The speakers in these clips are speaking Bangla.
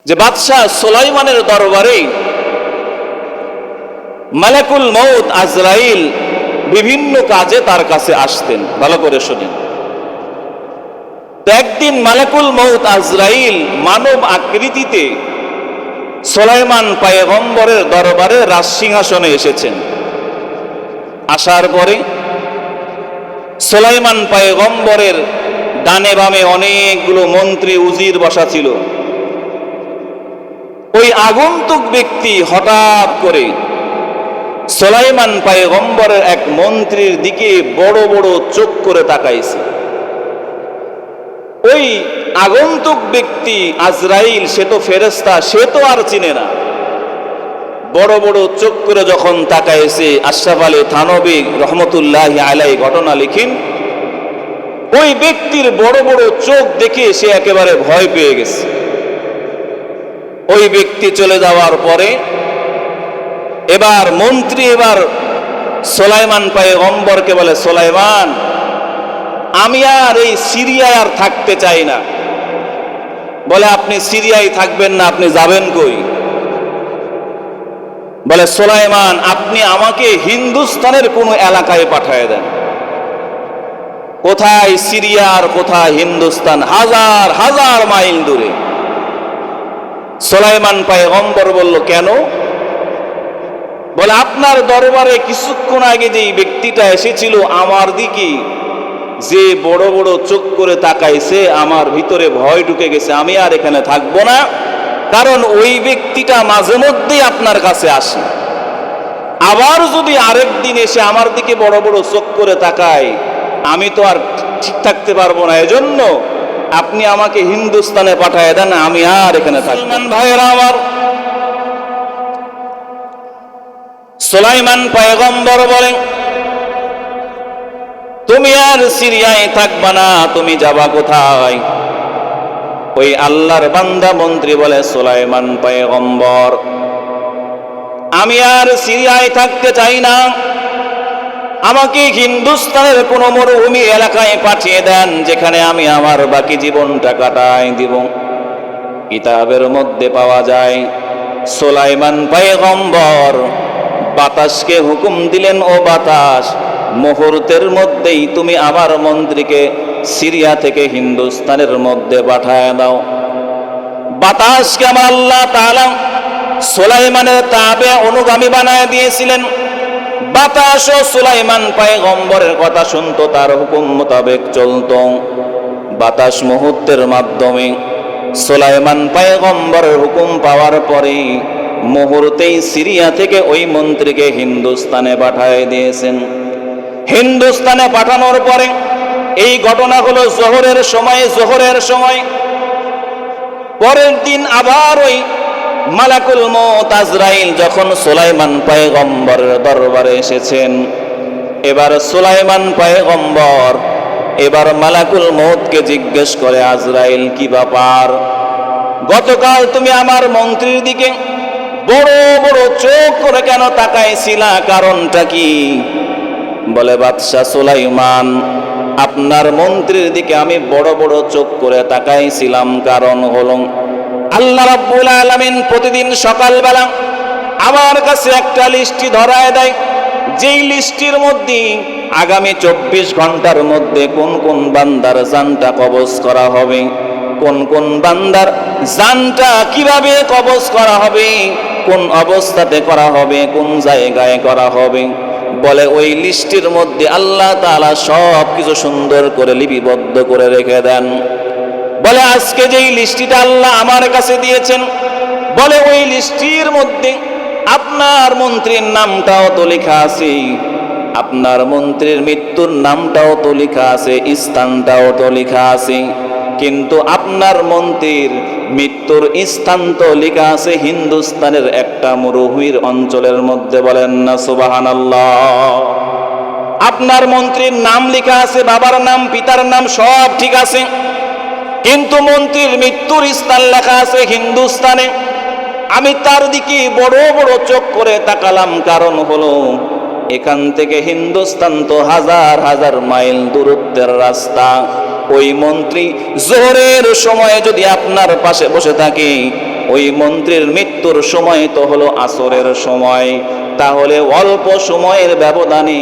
যে বাদশাহ সুলাইমানের দরবারে মালাকুল মউত আজরাইল বিভিন্ন কাজে তার কাছে আসতেন। ভালো করে শুনেন। তো একদিন মালাকুল মউত আজরাইল মানব আকৃতিতে সুলাইমান পয়গম্বরের দরবারে রাজসিংহাসনে এসেছেন। আসার পরে সুলাইমান পয়গম্বরের ডানে বামে অনেকগুলো মন্ত্রী উজির বসা ছিল। ওই আগন্তুক ব্যক্তি হঠাৎ করে সুলাইমান পয়গম্বরের এক মন্ত্রীর দিকে বড় বড় চোখ করে তাকাইছে। ওই আগন্তুক ব্যক্তি আজরাইল, সে তো ফেরেশতা, সে তো আর চিনে না। বড় বড় চোখ করে যখন তাকাইছে, আশরাফ আলী থানবী রহমতুল্লাহি আলাইহি ঘটনা লিখেন, ওই ব্যক্তির বড় বড় চোখ দেখে সে একেবারে ভয় পেয়ে গেছে। ওই ব্যক্তি চলে যাওয়ার পরে এবার মন্ত্রী সুলাইমান পয়গম্বরকে বলে, সুলাইমান, আমি আর এই সিরিয়ায় আর থাকতে চাই না। বলে, আপনি সিরিয়ায় থাকবেন না, আপনি যাবেন কই? বলে, সুলাইমান, আপনি আমাকে হিন্দুস্তানের কোনো এলাকায় পাঠিয়ে দেন। কোথায় সিরিয়া আর কোথায় হিন্দুস্তান? হাজার হাজার মাইল দূরে। সুলাইমান পয়গম্বর বলল, কেন? বলে, আপনার দরবারে কিছুক্ষণ আগে যেই ব্যক্তিটা এসেছিল আমার দিকে, যে বড় বড় চোখ করে তাকাইছে, আমার ভিতরে ভয় ঢুকে গেছে। আমি আর এখানে থাকবো না, কারণ ওই ব্যক্তিটা মাঝে মধ্যেই আপনার কাছে আসে। আবার যদি আরেক দিন এসে আমার দিকে বড় বড় চোখ করে তাকায়, আমি তো আর ঠিক থাকতে পারবো না। এজন্য আপনি আমাকে হিন্দুস্তানে পাঠিয়ে দেন, আমি আর এখানে থাকবো না। ভাইয়েরা আমার, সুলাইমান পয়গম্বর বলেন, তুমি আর সিরিয়ায় থাকবা না, তুমি যাবা কোথায়? ওই আল্লাহর বান্দা মন্ত্রী বলে, সুলাইমান পয়গম্বর, আমি আর সিরিয়ায় থাকতে চাই না, আমাকে হিন্দুস্তানের কোন মরুভূমি এলাকায় পাঠিয়ে দেন, যেখানে আমি আমার বাকি জীবনটা কাটাই দিব। কিতাবের মধ্যে পাওয়া যায়, সুলাইমান পয়গম্বর বাতাসকে হুকুম দিলেন, ও বাতাস, মুহূর্তের মধ্যেই তুমি আমার মন্ত্রীকে সিরিয়া থেকে হিন্দুস্তানের মধ্যে পাঠায় দাও। বাতাসকে আমার আল্লাহ তাআলা সুলাইমানের তাবে অনুগামী বানায় দিয়েছিলেন। বাতাস ও সুলাইমান পয়গম্বরের কথা শুনতো, তার হুকুম মোতাবেক চলতো। বাতাস মুহূর্তের মাধ্যমে সুলাইমান পয়গম্বরের হুকুম পাওয়ার পরে মুহূর্তেই সিরিয়া থেকে ওই মন্ত্রীকে হিন্দুস্তানে পাঠিয়ে দিয়েছেন। হিন্দুস্তানে পাঠানোর পরে এই ঘটনা হলো জোহরের সময়। পরের দিন আবার ওই মালাকুল মউত আজরাইল যখন সুলাইমান পয়গম্বরের দরবারে এসেছেন, এবার সুলাইমান পয়গম্বর এবার মালাকুল মউতকে জিজ্ঞেস করে, আজরাইল, কি ব্যাপার? গতকাল তুমি আমার মন্ত্রীর দিকে বড় বড় চোখ করে কেন তাকাইছিলা, কারণটা কি? বলে, বাদশাহ সুলাইমান, আপনার মন্ত্রীর দিকে আমি বড় বড় চোখ করে তাকাইছিলাম কারণ হলো আল্লাহ রাব্বুল আলামিন প্রতিদিন সকালবেলা আমার কাছে একটা লিস্টি ধরায় দেয়, যেই লিস্টির মধ্যে আগামী 24 ঘন্টার মধ্যে কোন কোন বান্দার জানটা কবজ করা হবে, কোন কোন বান্দার জানটা কিভাবে কবজ করা হবে, কোন অবস্থাতে করা হবে, কোন জায়গায় করা হবে। বলে, ওই লিস্টির মধ্যে আল্লাহ তাআলা সব কিছু সুন্দর করে লিপিবদ্ধ করে রেখে দেন। বলে, আজকে যেই লিস্টিটা আল্লাহ আমার কাছে দিয়েছেন, বলে ওই লিস্টির মধ্যে আপনার মন্ত্রীর নামটাও তো লেখা আছে, আপনার মন্ত্রীর মৃত্যুর নামটাও তো লেখা আছে, স্থানটাও তো লেখা আছে, কিন্তু আপনার মন্ত্রীর মৃত্যুর স্থান তো লেখা আছে হিন্দুস্তানের একটা মরুভূমির অঞ্চলের মধ্যে। বলেন না সুবহানাল্লাহ। আপনার মন্ত্রীর নাম লেখা আছে, বাবার নাম, পিতার নাম সব ঠিক আছে, কিন্তু মন্ত্রীর মৃত্যুর স্থান লেখা আছে হিন্দুস্তানে। আমি তার দিকে বড় বড় চোখ করে তাকালাম, কারণ হলো এখান থেকে হিন্দুস্তান তো হাজার হাজার মাইল দূরত্বের রাস্তা। ওই মন্ত্রী জোহরের সময়ে যদি আপনার পাশে বসে থাকে, ওই মন্ত্রীর মৃত্যুর সময় তো হলো আসরের সময়, তাহলে অল্প সময়ের ব্যবধানে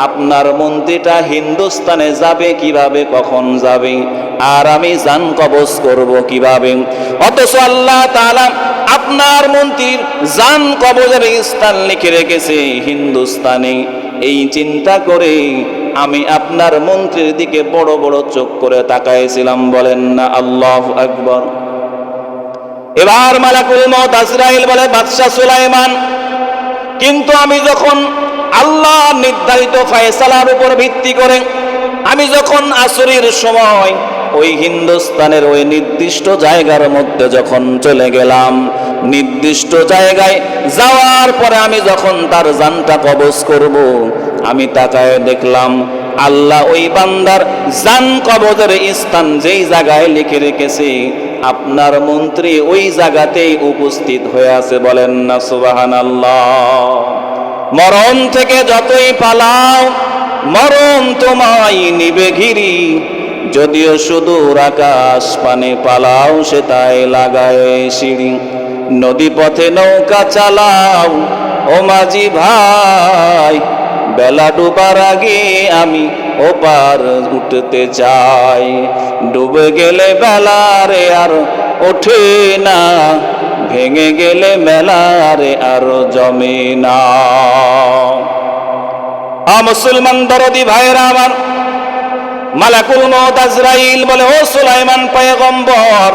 আপনার মন্ত্রীটা হিন্দুস্তানে যাবে কিভাবে, কখন যাবে, আর আমি জান কবজ করব কিভাবে? অথচ আল্লাহ তাআলা আপনার মন্ত্রীর জান কবজের স্থান লিখে রেখেছে হিন্দুস্তানে। এই চিন্তা করে আমি আপনার মন্ত্রীর দিকে বড় বড় চোখ করে তাকাইছিলাম। বলেন না আল্লাহু আকবার। এবার মালাকুল মউত আজরাইল বলে, বাদশা সুলাইমান, কিন্তু আমি যখন আল্লাহ নির্ধারিত ফয়সালার উপর ভিত্তি করে আমি যখন আসরের সময় ওই হিন্দুস্তানের ওই নির্দিষ্ট জায়গার মধ্যে যখন চলে গেলাম, নির্দিষ্ট জায়গায় যাওয়ার পরে আমি যখন তার জানটা কবজ করব, আমি তাকায় দেখলাম আল্লাহ ওই বান্দার জান কবজের স্থান যেই জায়গায় লিখে রেখেছে আপনার মন্ত্রী ওই জায়গাতেই উপস্থিত হয়ে আছে। বলেন না সুবহানাল্লাহ। মরণ থেকে যতই পালাও মরণ তোমায় নিবে ঘিরি, যদিও সুদূর আকাশ পানে পালাও সে তাই লাগায় সিঁড়ি। নদী পথে নৌকা চালাও ও মাঝি ভাই, বেলা ডুবার আগে আমি ওপার উঠতে চাই। ডুবে গেলে বেলারে আর ওঠে না, ভেঙে গেলে মেলারে আর জমে না। মুসলমান দরদি ভাইরা আমার, মালাকুল মউত আজরাইল বলে, ও সুলাইমান পয়গম্বর,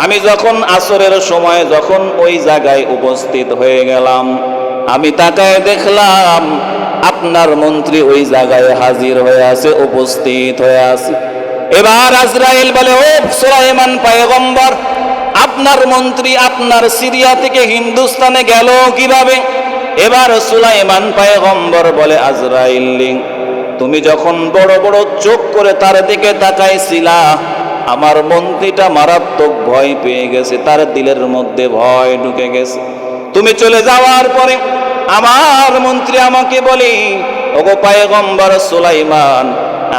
আমি যখন আসরের সময় যখন ওই জায়গায় উপস্থিত হয়ে গেলাম, আমি তাকায় দেখলাম আপনার মন্ত্রী ওই জায়গায় হাজির হয়ে আছে, উপস্থিত হয়ে আছে। এবার আজরাইল বলে, ও সুলাইমান পয়গম্বর, আপনার মন্ত্রী আপনার সিরিয়া থেকে হিন্দুস্তানে গেল কিভাবে? এবার সুলাইমান পয়গম্বর বলে, আজরাইল, তুমি যখন বড় বড় চোখ করে তার দিকে তাকাইছিলা, আমার মন্ত্রীটা মারাত্মক ভয় পেয়ে গেছে, তার দিলের মধ্যে ভয় ঢুকে গেছে। তুমি চলে যাওয়ার পরে আমার মন্ত্রী আমাকে বলে, ওগো পয়গম্বর সুলাইমান,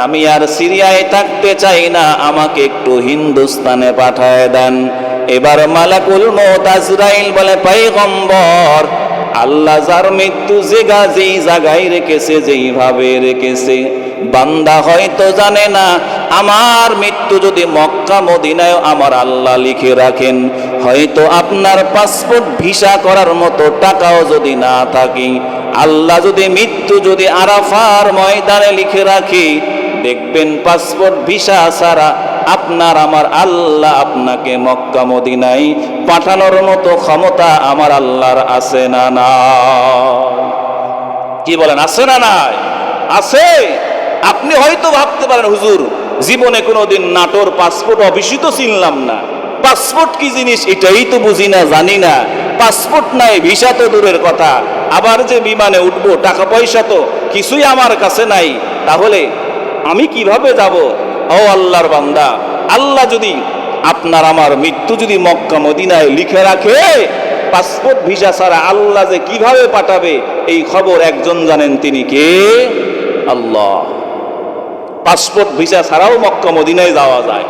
আমি আর সিরিয়ায় থাকতে চাই না, আমাকে একটু হিন্দুস্তানে পাঠায় দেন। এবার মালাকুল মউত আজরাইল বলে, পয়গম্বর, আল্লাহ যার মৃত্যু যেই জায়গায় রেখেছে, যেইভাবে রেখেছে, বান্দা হয়তো জানে না আমার মৃত্যু যদি মক্কা মদিনায় আমার আল্লাহ লিখে রাখেন, হয়তো আপনার পাসপোর্ট ভিসা করার মতো টাকাও যদি না থাকে, আল্লাহ যদি মৃত্যু যদি আরাফার ময়দানে লিখে রাখে, দেখবেন পাসপোর্ট ভিসা ছাড়া আপনার আমার আল্লাহ আপনাকে মক্কা মদিনায় পাঠানোর মতো ক্ষমতা আমার আল্লাহর আছে না না? কি বলেন, আছে না নাই? আছে। আপনি হয়তো ভাবতে পারেন, হুজুর জীবনে কোনোদিন নাটোর পাসপোর্ট অফিসই তো চিনলাম না, পাসপোর্ট কি জিনিস এটাই তো বুঝি না, জানি না, পাসপোর্ট নাই, ভিসা তো দূরের কথা, আবার যে বিমানে উঠবো, টাকা পয়সা তো কিছুই আমার কাছে নাই, তাহলে আমি কিভাবে যাব? ও আল্লাহর বান্দা, আল্লাহ যদি আপনার আমার মৃত্যু যদি মক্কা মদিনায় লিখে রাখে, পাসপোর্ট ভিসা ছাড়া আল্লাহ যে কিভাবে পাঠাবে এই খবর একজন জানেন, তিনি কে? আল্লাহ। পাসপোর্ট ভিসা ছাড়াও মক্কা মদিনায় যাওয়া যায়।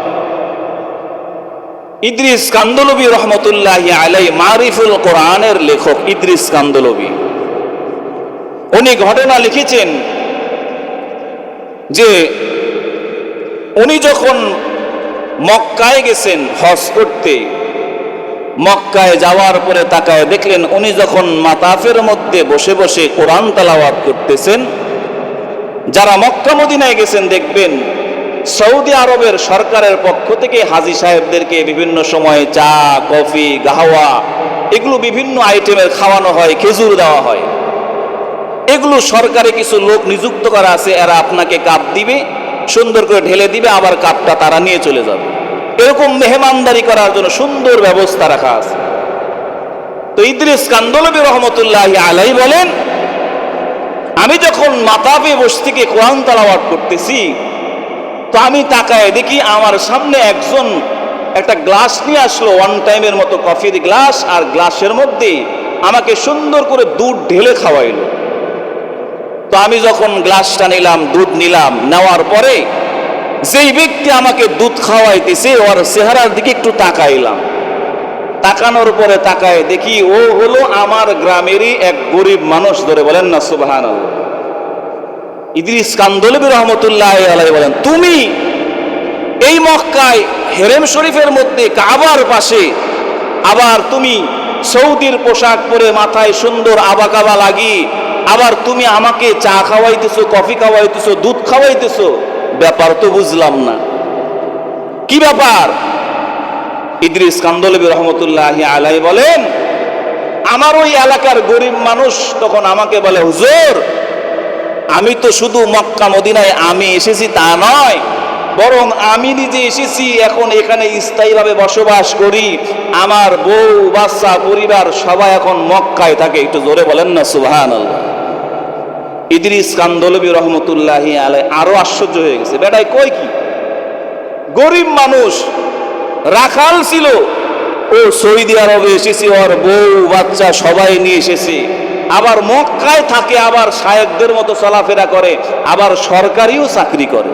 ইদ্রিস কান্দলবী রহমতুল্লাহি আলাইহি, মারিফুল কোরআনের লেখক ইদ্রিস কান্দলবী, উনি ঘটনা লিখেছেন যে উনি যখন মক্কায় গেছেন হজ করতে, মক্কায় যাওয়ার পরে তাকায় দেখলেন উনি যখন মাতাফের মধ্যে বসে বসে কোরআন তেলাওয়াত করতেছেন, যারা মক্কা মদিনায় গেছেন দেখবেন সৌদি আরবের সরকারের পক্ষ থেকে হাজী সাহেবদেরকে বিভিন্ন সময় চা, কফি, গাহাওয়া এগুলো বিভিন্ন আইটেমের খাওয়ানো হয়, খেজুর দেওয়া হয়। এগুলো সরকারে কিছু লোক নিযুক্ত করা আছে, এরা আপনাকে কাপ দিবে, সুন্দর করে ঢেলে দিবে, আবার কাপটা তারা নিয়ে চলে যাবে। এরকম মেহমানদারি করার জন্য সুন্দর ব্যবস্থা রাখা আছে। তো ইদ্রিস কান্দলবী রহমতুল্লাহি আলাইহি বলেন, আমি যখন মাতাবে বসে থেকে কোরআন তেলাওয়াত করতেছি, তো আমি তাকায় দেখি আমার সামনে একজন একটা গ্লাস নিয়ে আসলো, ওয়ান টাইমের মতো কফির গ্লাস, আর গ্লাসের মধ্যে আমাকে সুন্দর করে দুধ ঢেলে খাওয়াইলো। তো আমি যখন গ্লাসটা নিলাম, দুধ নিলাম, নেওয়ার পরে যেই ব্যক্তি আমাকে দুধ খাওয়াইতেছে ওর চেহারার দিকে একটু তাকাইলাম। তাকানোর পরে তাকায় দেখি ও হলো আমার গ্রামেরই এক গরিব মানুষ। ধরে বলেন না সুবহানাল্লাহ। ইদ্রিস কান্দলবী রহমতুল্লাহ আলাইহি বলেন, তুমি এই মক্কায় হেরেম শরীফের মধ্যে কাবার পাশে, আবার তুমি সৌদির পোশাক পরে মাথায় সুন্দর আবাকাবা লাগিয়ে আবার তুমি আমাকে চা খাওয়াইতেছো, কফি খাওয়াইতেছো, দুধ খাওয়াইতেছো, ব্যাপার তো বুঝলাম না, কি ব্যাপার? ইদ্রিস কান্দলবী রহমতুল্লাহ আলাইহি বলেন, আমার ওই এলাকার গরিব মানুষ তখন আমাকে বলে, হুজুর আমি তো শুধু মক্কা মদিনায় আমি এসেছি তা নয়, বরং আমি নিজে এসেছি, এখন এখানে স্থায়ীভাবে বসবাস করি, আমার বউ বাচ্চা পরিবার সবাই এখন মক্কায় থাকে। একটু জোরে বলেন না সুবহানাল্লাহ। ইদ্রিস কান্দলবী রহমতুল্লাহ আলাইহি আরো আশ্চর্য হয়ে গেছে, বেটাই কই কি, গরিব মানুষ রাখাল ছিল, ও সৌদি আরবে এসেছে, ওর বউ বাচ্চা সবাই নিয়ে এসেছে, আবার মক্কায় থাকে, আবার শায়েখদের মতো চলাফেরা করে, আবার সরকারিও চাকরি করে।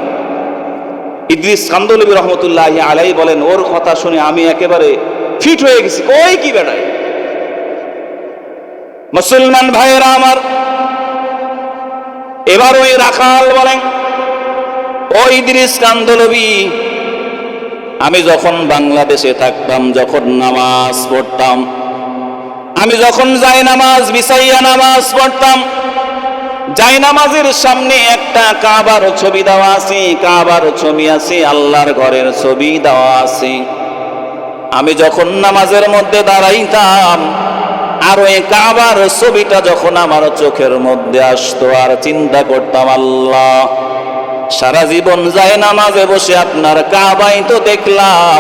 ইদ্রিস কান্দলবী রহমতুল্লাহ আলাইহি বলেন, ওর কথা শুনে আমি একেবারে ফিট হয়ে গেছি, কই কি বেটাই। মুসলমান ভাইয়েরা আমার, এবার ওই রাখাল বলেন, ও ইদ্রিস কান্দলবী, আমি যখন বাংলাদেশে থাকতাম, যখন নামাজ পড়তাম, আমি যখন যাই নামাজ বিছাইয়া নামাজ পড়তাম, যাই নামাজের সামনে একটা কাবার ছবি দেওয়া আছে, কাবার ছবি আছে, আল্লাহর ঘরের ছবি দেওয়া আছে। আমি যখন নামাজের মধ্যে দাঁড়াইতাম আর ওই কাবার ছবিটা যখন আমার চোখের মধ্যে আসতো, আর চিন্তা করতাম, আল্লাহ সারা জীবন যায় নামাজে বসে আপনার কাবাই তো দেখলাম,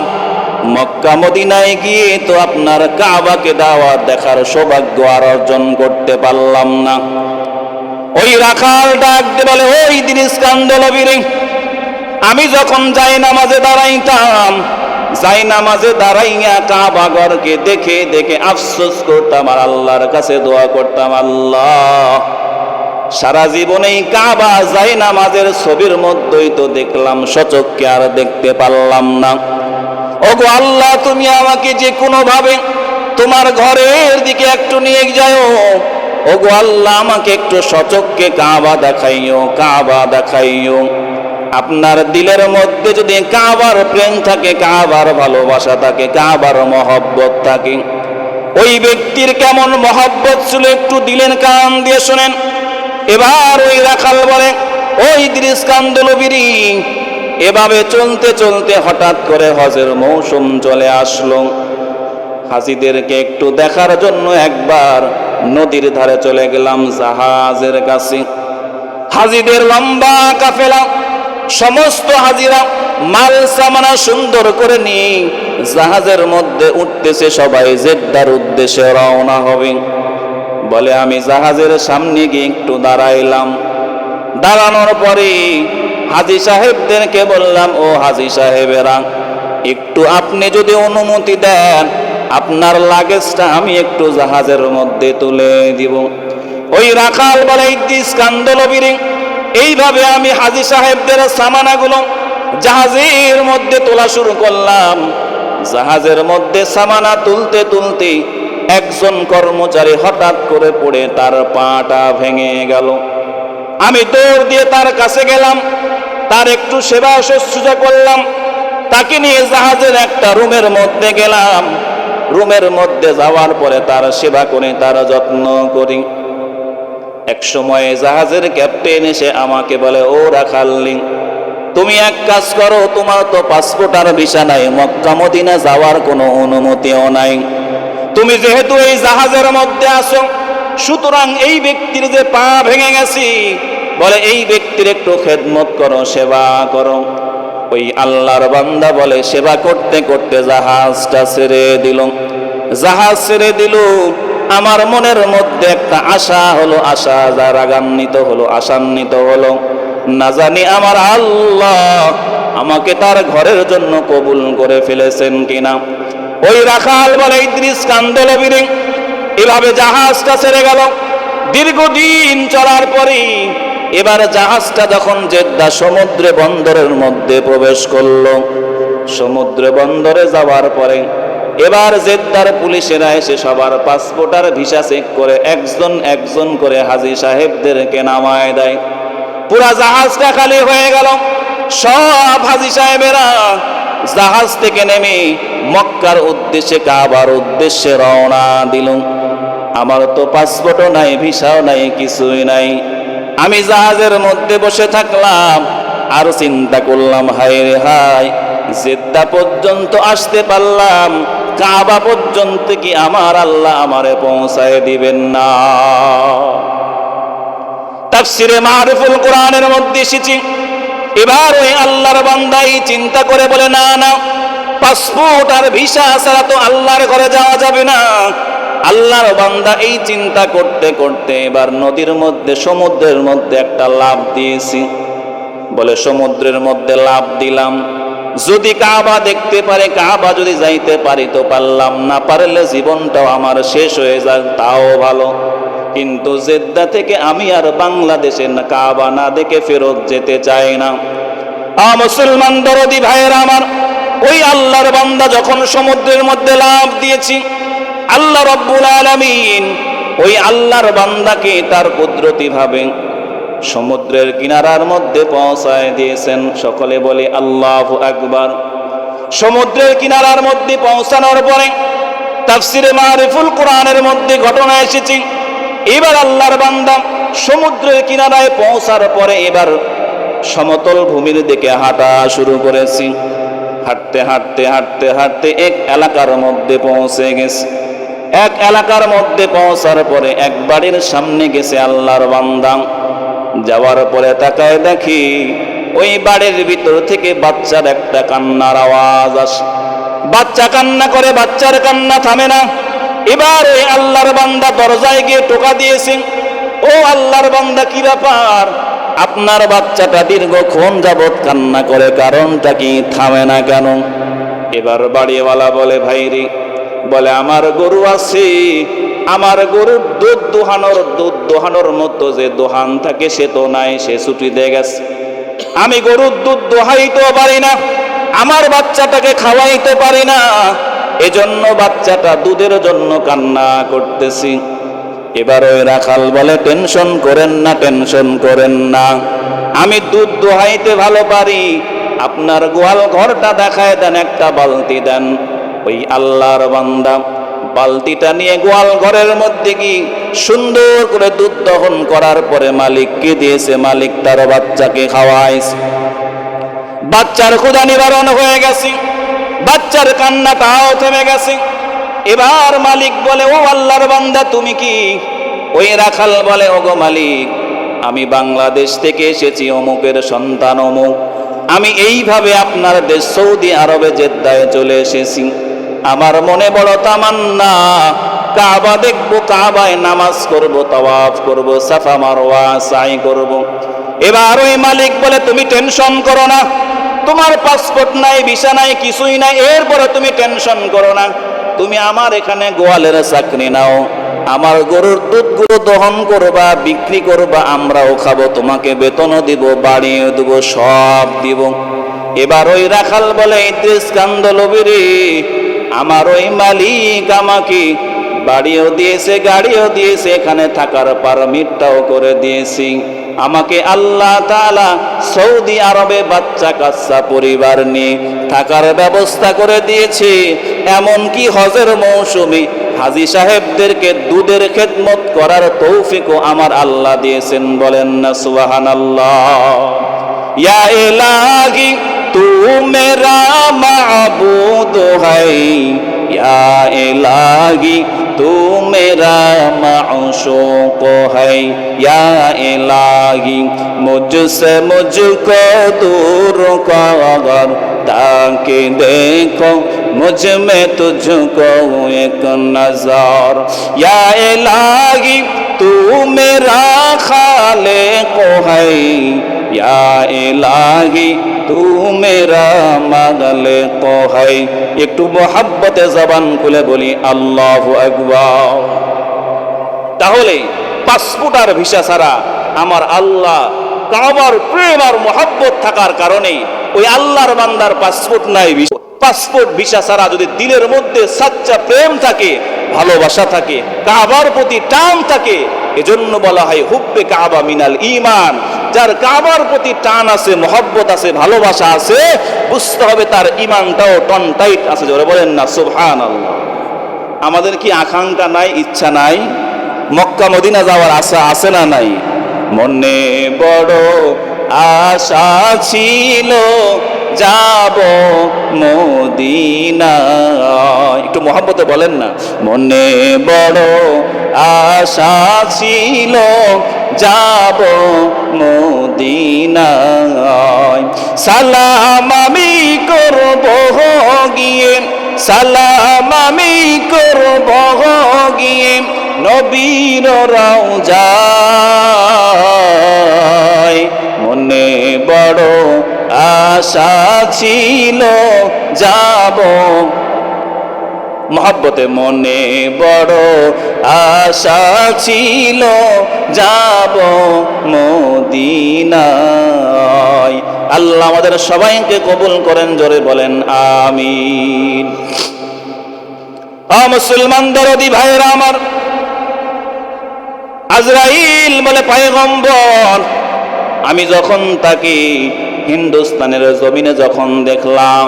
মক্কা মদিনায় গিয়ে তো আপনার কাবাকে দাওয়াত দেখার সৌভাগ্য আর অর্জন করতে পারলাম না। ওই রাখাল ডাক দিয়ে বলে, ওই ইদ্রিস কান্দলবী রে, আমি যখন যাই নামাজে দাঁড়াইতাম, যাই নামাজে দাঁড়াইয়া কাবা ঘরকে দেখে দেখে আফসোস করতাম আর আল্লাহর কাছে দোয়া করতাম, আল্লাহ সারা জীবনেই কাবা যাই নামাজের ছবির মধ্যেই তো দেখলাম, সচক্ষে আর দেখতে পারলাম না। ওগো আল্লাহ, তুমি আমাকে যে কোনো ভাবে তোমার ঘরের দিকে একটু নিয়ে যাও, ওগো আল্লাহ আমাকে একটু সচক্ষে কাবা দেখাইও, কাবা দেখাইও। আপনার দিলের মধ্যে যদি কাবার প্রেম থাকে, কাবার ভালোবাসা থাকে, কাবার মহব্বত থাকে, ওই ব্যক্তির কেমন মহব্বত ছিল একটু দিলেন কান দিয়ে শোনেন। এবার ওই রাখাল বলে, ওই ইদ্রিস কান্দলবী, এভাবে চলতে চলতে হঠাৎ করে হজের মৌসুম চলে আসলো। হাজিদেরকে একটু দেখার জন্য একবার নদীর ধারে চলে গেলাম, জাহাজের কাছে। হাজিদের লম্বা কাফেলা, সমস্ত হাজিরা মাল সামানা সুন্দর করে নিয়ে জাহাজের মধ্যে উঠতেছে, সবাই জেদ্দার উদ্দেশ্যে রওনা হবে। বলে আমি জাহাজের সামনে গিয়ে একটু দাঁড়াইলাম, দাঁড়ানোর পরে হাজী সাহেবদেরকে বললাম, ও হাজী সাহেবেরা, একটু আপনি যদি অনুমতি দেন, আপনার লাগেজটা আমি একটু জাহাজের মধ্যে তুলে দিব। ওই রাখাল বলে, ইদ্রিস কান্দলবী, এইভাবে আমি হাজী সাহেবদের সামানাগুলো জাহাজের মধ্যে তোলা শুরু করলাম। জাহাজের মধ্যে সামানা তুলতে তুলতে একজন কর্মচারী হঠাৎ করে পড়ে তার পাটা ভেঙে গেল। আমি দৌড় দিয়ে তার কাছে গেলাম, তার একটু সেবা শুশ্রূষা করলাম, তাকে নিয়ে জাহাজের একটা রুমের মধ্যে গেলাম। রুমের মধ্যে যাওয়ার পরে তার সেবা করে, তার যত্ন করি। এক সময় জাহাজের ক্যাপ্টেন এসে আমাকে বলে, ও রাখাল্লি, তুমি এক কাজ করো, তোমার তো পাসপোর্ট আর ভিসা নাই, মক্কা মদিনা যাওয়ার কোনো অনুমতিও নাই, তুমি যেহেতু এই জাহাজের মধ্যে আসো, সুতরাং এই ব্যক্তির যে পা ভেঙে গেছি, বলে এই ব্যক্তির একটু খেদমত করো, সেবা করো। ওই আল্লাহর বান্দা বলে, সেবা করতে করতে জাহাজটা ছেড়ে দিল। জাহাজ ছেড়ে দিল, আমার মনের মধ্যে একটা আশা হলো, আশা যা রাগান্বিত হলো, আশান্বিত হলো, না জানি আমার আল্লাহ আমাকে তার ঘরের জন্য কবুল করে ফেলেছেন কিনা। ওই রাখাল বলে, ইদ্রিস কান্দলবী, এভাবে জাহাজটা ছেড়ে গেল। দীর্ঘদিন চলার পরে এবার জাহাজটা যখন জেদ্দা সমুদ্র বন্দরের মধ্যে প্রবেশ করলো, সমুদ্র বন্দরে যাওয়ার পরে এবার জেদ্দার পুলিশেরা এসে সবার পাসপোর্ট আর ভিসা চেক করে একজন একজন করে হাজী সাহেবদেরকে নামায় দেয়। পুরা জাহাজটা খালি হয়ে গেল। সব হাজী সাহেবেরা জাহাজ থেকে নেমে মক্কার উদ্দেশ্যে, কাবার উদ্দেশ্যে রওনা দিল। আমার তো পাসপোর্টও নাই, ভিসাও নাই, কিছুই নাই। আমি জাহাজের মধ্যে বসে থাকলাম আর চিন্তা করলাম, হায় রে হায়, জেদ্দা পর্যন্ত আসতে পারলাম, কাবা পর্যন্ত কি আমার আল্লাহ আমারে পৌঁছায় দিবেন না? তাফসিরে মারিফুল কোরআনের মধ্যে এসেছি। এবার ওই আল্লাহর বান্দাই চিন্তা করে বলে, না না, পাসপোর্ট আর ভিসা ছাড়া তো আল্লাহর ঘরে যাওয়া যাবে না। আল্লাহর বান্দা এই চিন্তা করতে করতে এবার নদীর মধ্যে, সমুদ্রের মধ্যে একটা লাফ দিয়েছি। বলে সমুদ্রের মধ্যে লাফ দিলাম, যদি কাবা দেখতে পারে, কাবা যদি যাইতে পারি তো পারলাম, না পারলে জীবনটাও আমার শেষ হয়ে যাক, তাও ভালো। কিন্তু জেদ্দা থেকে আমি আর বাংলাদেশে কাবা না দেখে ফেরত যেতে চাই না। মুসলমান দরদি ভাইয়েরা আমার, ওই আল্লাহর বান্দা যখন সমুদ্রের মধ্যে লাফ দিয়েছি, আল্লাহ রাব্বুল আলামিন ওই আল্লাহর বান্দাকে তার কুদরতি ভাবে সমুদ্রের কিনারার মধ্যে পৌঁছায় দিয়েছেন। সকলে বলে আল্লাহু আকবার। সমুদ্রের কিনারার মধ্যে পৌঁছানোর পরে তাফসিরে মারিফুল কোরআনের মধ্যে ঘটনা এসেছে। এবার আল্লাহর বান্দা সমুদ্রের কিনারায় পৌঁছার পরে এবার সমতল ভূমির দিকে হাঁটা শুরু করেছি। হাঁটতে হাঁটতে হাঁটতে হাঁটতে এক এলাকার মধ্যে পৌঁছে গেছে। এক এলাকার মধ্যে পৌঁছার পরে এক বাড়ির সামনে গেছে আল্লাহর বান্দা। যাওয়ার পরে তাকায় দেখি ওই বাড়ির ভিতর থেকে বাচ্চার একটা কান্নার আওয়াজ আসে। বাচ্চা কান্না করে, বাচ্চার কান্না থামে না। এবার ওই আল্লাহর বান্দা দরজায় গিয়ে টোকা দিয়েছে। ও আল্লাহর বান্দা, কি ব্যাপার? আপনার বাচ্চাটা দীর্ঘক্ষণ যাবৎ কান্না করে, কারণটা কি, থামে না কেন? এবার বাড়িওয়ালা বলে, ভাইরে, বলে আমার গরু আছে, আমার গরুর দুধ দোহানোর মতো যে দোহান থাকে সে তো নাই, সে ছুটি দিয়ে গেছে। আমি গরুর দুধ দোহাইতেও পারি না, আমার বাচ্চাটাকে খাওয়াইতে পারি না, এজন্য বাচ্চাটা দুধের জন্য কান্না করতেছি। এবার ওই রাখাল বলে, টেনশন করেন না, টেনশন করেন না, আমি দুধ দোহাইতে ভালো পারি, আপনার গোয়াল ঘরটা দেখায় দেন, একটা বালতি দেন। ওই আল্লাহর বান্দা বালতিটা নিয়ে গোয়াল ঘরের মধ্যে কি সুন্দর করে দুধ দহন করার পরে মালিককে দিয়েছে। মালিক তার বাচ্চাকে খাওয়াইছে। বাচ্চার ক্ষুধা নিবারণ হয়ে গেছে, বাচ্চার কান্নাটাও থেমে গেছে। এবার মালিক বলে, ও আল্লাহর বান্দা তুমি কি? ওই রাখাল বলে, ওগো মালিক, আমি বাংলাদেশ থেকে এসেছি, অমুকের সন্তান অমুক, আমি এইভাবে আপনার দেশ সৌদি আরবে জেদ্দায় চলে এসেছি। আমার মনে বড় তামান্না, কাবা দেখবো, কাবায় নামাজ করব, তাওয়াফ করব, সাফা মারওয়া সাই করব। এবার ওই মালিক বলে, তুমি টেনশন করো না, তোমার পাসপোর্ট নাই, ভিসা নাই, কিছুই নাই, এরপরে তুমি টেনশন করো না, তুমি আমার এখানে গোয়ালের চাকরি নাও, আমার গরুর দুধগুলো দহন করবা, বিক্রি করবা, আমরাও খাবো, তোমাকে বেতনও দিব, বাড়িও দিব, সব দিব। এবার ওই রাখাল বলে, ইদ্রিস কান্দলবি রে, আমার ওই মালিক আমাকে বাড়িও দিয়েছে, গাড়িও দিয়েছে, এখানে থাকার পারমিটটাও করে দিয়েছি, আমাকে আল্লাহ তাআলা সৌদি আরবে বাচ্চা কাচ্চা পরিবার নিয়ে থাকার ব্যবস্থা করে দিয়েছে। এমনকি হজের মৌসুমে হাজী সাহেবদেরকে দুধের খেদমত করার তৌফিকও আমার আল্লাহ দিয়েছেন। বলেন না সুবহানাল্লাহ। ইয়া ইলাহি তু মেরা মাবুদ है, या इलाही तू मेरा माशूक है, या इलाही मुझसे मुझको दूर कर, ताकि देखो मुझ में तुझको एक नजर, या इलाही तू मेरा खालिक है, या इलाही तू मेरा मालिक है। একটু মোহাব্বতে জবান খুলে বলি আল্লাহু আকবার। তাহলে পাসপোর্ট আর ভিসা ছাড়া আমার আল্লাহ, কাবার প্রেম আর মোহাব্বত থাকার কারণে ওই আল্লাহর বান্দার পাসপোর্ট নাই, ভিসা পাসপোর্ট ভিসা ছাড়া যদি দিলের মধ্যে সাচ্চা প্রেম থাকে, ভালোবাসা থাকে, কাবার প্রতি টান থাকে, এজন্য বলা হয় হুব্বে কাবা মিনাল ঈমান। যার কাবার প্রতি টান আছে, মহব্বত আছে, ভালোবাসা আছে, বুঝতে হবে তার ঈমানটাও টন টাইট আছে। জোরে বলেন না সুবহানাল্লাহ। আমাদের কি আকাঙ্ক্ষা নাই, ইচ্ছা নাই? মক্কা মদিনা যাওয়ার আশা আছে না নাই? মনে বড় আশা ছিল যাব মদিনা। একটু মহব্বতে বলেন না, মনে বড় আশা ছিল যাব মদিনায়। সালাম আমি করব গিয়ে, সালাম আমি করব গিয়ে নবীর রওজায়। মনে বড় আশা ছিল যাব, মহব্বতে মনে বড় আশা ছিল যাব মদিনায়। আল্লাহ আমাদের সবাইকে কবুল করেন, জোরে বলেন আমিন। মুসলমান দরদি ভাইরা আমার, আজরাইল বলে পয়গম্বর, আমি যখন তাকে হিন্দুস্তানের জমিনে যখন দেখলাম,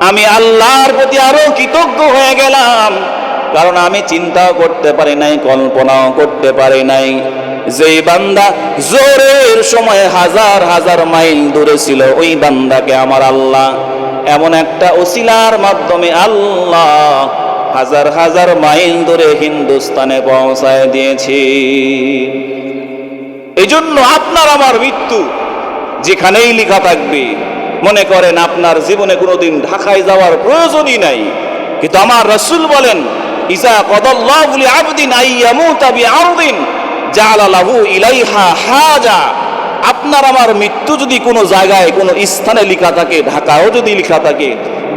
আমি আল্লাহর প্রতি আরো কৃতজ্ঞ হয়ে গেলাম। কারণ আমি চিন্তাও করতে পারি নাই, কল্পনাও করতে পারি নাই, যেই বান্দা জোরের সময় হাজার হাজার মাইল দূরে ছিল, ওই বান্দাকে আমার আল্লাহ এমন একটা ওসিলার মাধ্যমে আল্লাহ হাজার হাজার মাইল দূরে হিন্দুস্তানে পৌঁছায় দিয়েছি। এই জন্য আপনার আমার মৃত্যু যেখানেই লেখা থাকবে, মনে করেন আপনার জীবনে কোনোদিন ঢাকায় যাওয়ার প্রয়োজনই নাই, কিন্তু আমার রাসূল বলেন, ইজা কদাল্লাহু লিআবদিন আইয়ামুতা বিআরদিন জাআলা লাহু ইলাইহা হাজা। আপনার আমার মৃত্যু যদি কোনো জায়গায় কোনো স্থানে লেখা থাকে, ঢাকাও যদি লেখা থাকে,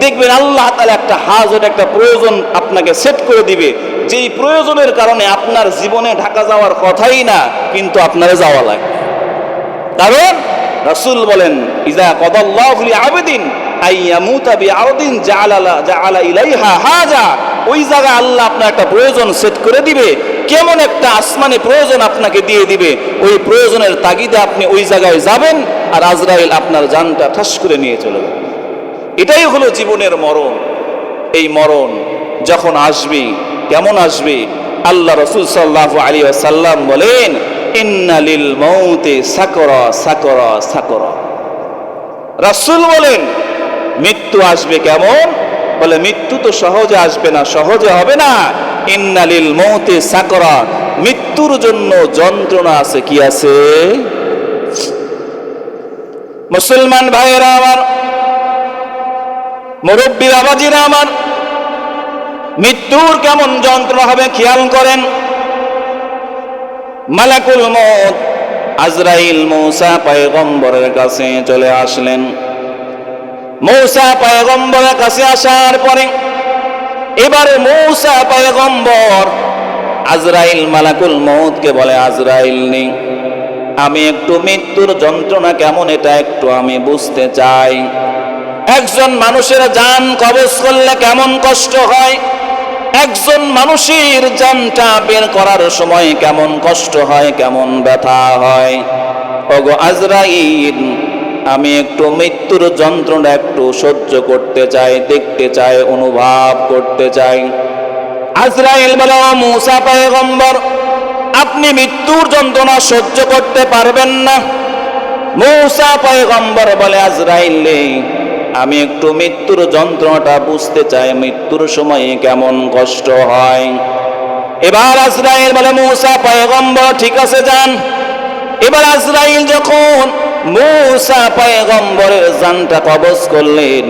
দেখবেন আল্লাহ তাআলা একটা হাজত, একটা প্রয়োজন আপনাকে সেট করে দিবে, যেই প্রয়োজনের কারণে আপনার জীবনে ঢাকা যাওয়ার কথাই না, কিন্তু আপনারে যাওয়া লাগে। কারণ রাসূল বলেন, ইজা কদাল্লাহু লিআবদিন আইয়ামুতা বিআরদিন জাআলা ইলাইহা হাজা। ওই জায়গায় আল্লাহ আপনার একটা প্রয়োজন সেট করে দিবে। কেমন একটা আসমানি প্রয়োজন আপনাকে দিয়ে দিবে, ওই প্রয়োজনের তাগিদে আপনি ওই জায়গায় যাবেন, আর আজরাইল আপনার জানটা ঠাস করে নিয়ে চলে যাবে। এটাই হলো জীবনের মরণ। এই মরণ যখন আসবে, কেমন আসবে? আল্লাহ রাসূল সাল্লাল্লাহু আলাইহি ওয়াসাল্লাম বলেন, ইন্না লিল মাউতি সাকরা সাকরা সাকরা। রাসূল বলেন মৃত্যু আসবে কেমন? বলে মৃত্যু তো সহজে আসবে না, সহজে হবে না। ইন্না লিল মাউতি সাকরা, মৃত্যুর জন্য যন্ত্রণা আছে। কি আছে? মুসলমান ভাইয়েরা আমার, মুরব্বী বাবাজিরা আমার, মৃত্যুর কেমন যন্ত্রণা হবে খেয়াল করেন। মালাকুল মউত আজরাইল মূসা পয়গম্বরের কাছে চলে আসলেন। মূসা পয়গম্বরের কাছে আসার পরে এবারে মূসা পয়গম্বর আজরাইল মালাকুল মউতকে বলে, আজরাইল নি, আমি একটু মৃত্যুর যন্ত্রণা কেমন এটা একটু আমি বুঝতে চাই। একজন মানুষের জান কবজ করলে কেমন কষ্ট হয়, একজন মানুষের জানটা বের করার সময় কেমন কষ্ট হয়, কেমন ব্যথা হয়। ওগো আজরাইল, আমি একটু মৃত্যুর যন্ত্রণা একটু সহ্য করতে চাই, দেখতে চাই, অনুভব করতে চাই। আজরাইল বলে, ও মূসা পয়গম্বর, আপনি মৃত্যুর যন্ত্রণা সহ্য করতে পারবেন না। মূসা পয়গম্বর বলে, আজরাইল, আমি একটু মৃত্যুর যন্ত্রণাটা বুঝতে চাই, মৃত্যুর সময়ে কেমন কষ্ট হয়। এবার আজরাইল বলে, মূসা পয়গম্বর ঠিক আছে যান। এবার আজরাইল যখন মূসা পয়গম্বরের জানটা কবজ করলেন,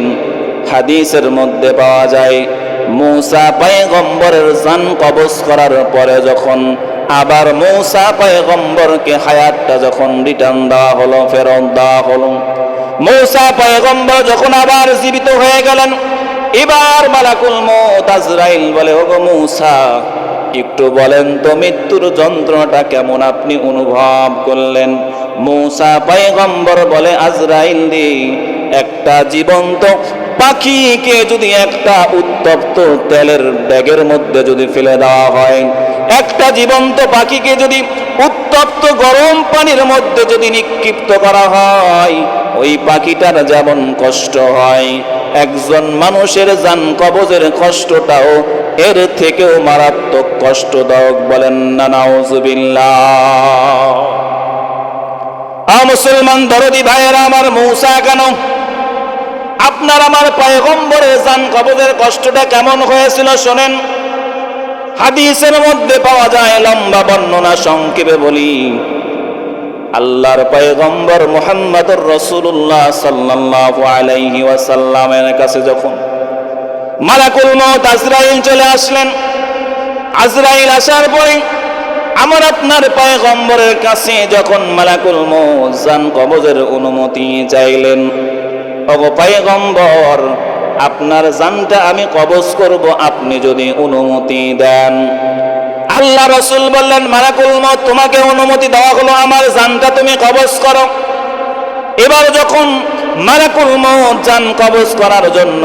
হাদিসের মধ্যে পাওয়া যায় মূসা পয়গম্বরের জান কবজ করার পরে যখন আবার মূসা পয়গম্বরকে হায়াতটা যখন রিটার্ন দেওয়া হলো, ফেরত দেওয়া হলো, মূসা পয়গম্বর যখন আবার জীবিত হয়ে গেলেন, এবার মালাকুল মউত আজরাইল বলে, ওগো মূসা, একটু বলেন তো মৃত্যুর যন্ত্রণাটা কেমন আপনি অনুভব করলেন? মূসা পয়গম্বর বলে, আজরাইল রে, একটা জীবন্ত পাখিকে যদি একটা উত্তপ্ত তেলের ব্যাগের মধ্যে যদি ফেলে দেওয়া হয়, একটা জীবন্ত পাখিকে যদি উত্তপ্ত গরম পানির মধ্যে যদি নিক্ষিপ্ত করা হয়, ওই পাখিটার যেমন কষ্ট হয়, একজন মানুষের জান কবজের কষ্টটাও এর থেকেও মারাত্মক কষ্টদায়ক। বলেন না নাউজুবিল্লাহ। মুসলমান দরদি ভাইয়েরা আমার, মূসা কেন, আপনার আমার পয়গম্বরের জান কবজের কষ্টটা কেমন হয়েছিল শোনেন। হাদিসের মধ্যে পাওয়া যায়, লম্বা বর্ণনা সংক্ষেপে বলি। আল্লাহর পয়গম্বর মুহাম্মদুর রাসূলুল্লাহ সাল্লাল্লাহু আলাইহি ওয়াসাল্লামের কাছে যখন মালাকুল মউত আজরাইল চলে আসলেন, আজরাইল আসার পরে আমার আপনার পয়গম্বরের কাছে যখন মালাকুল মউত জান কবজের অনুমতি চাইলেন, ওগো পয়গম্বর, আপনার জানটা আমি কবজ করব, আপনি যদি অনুমতি দেন। আল্লাহ রাসূল বললেন, মালাকুল মউত, তোমাকে অনুমতি দেওয়া হলো, আমার জানটা তুমি কবজ করো। এবার যখন মালাকুল মউত জান কবজ করার জন্য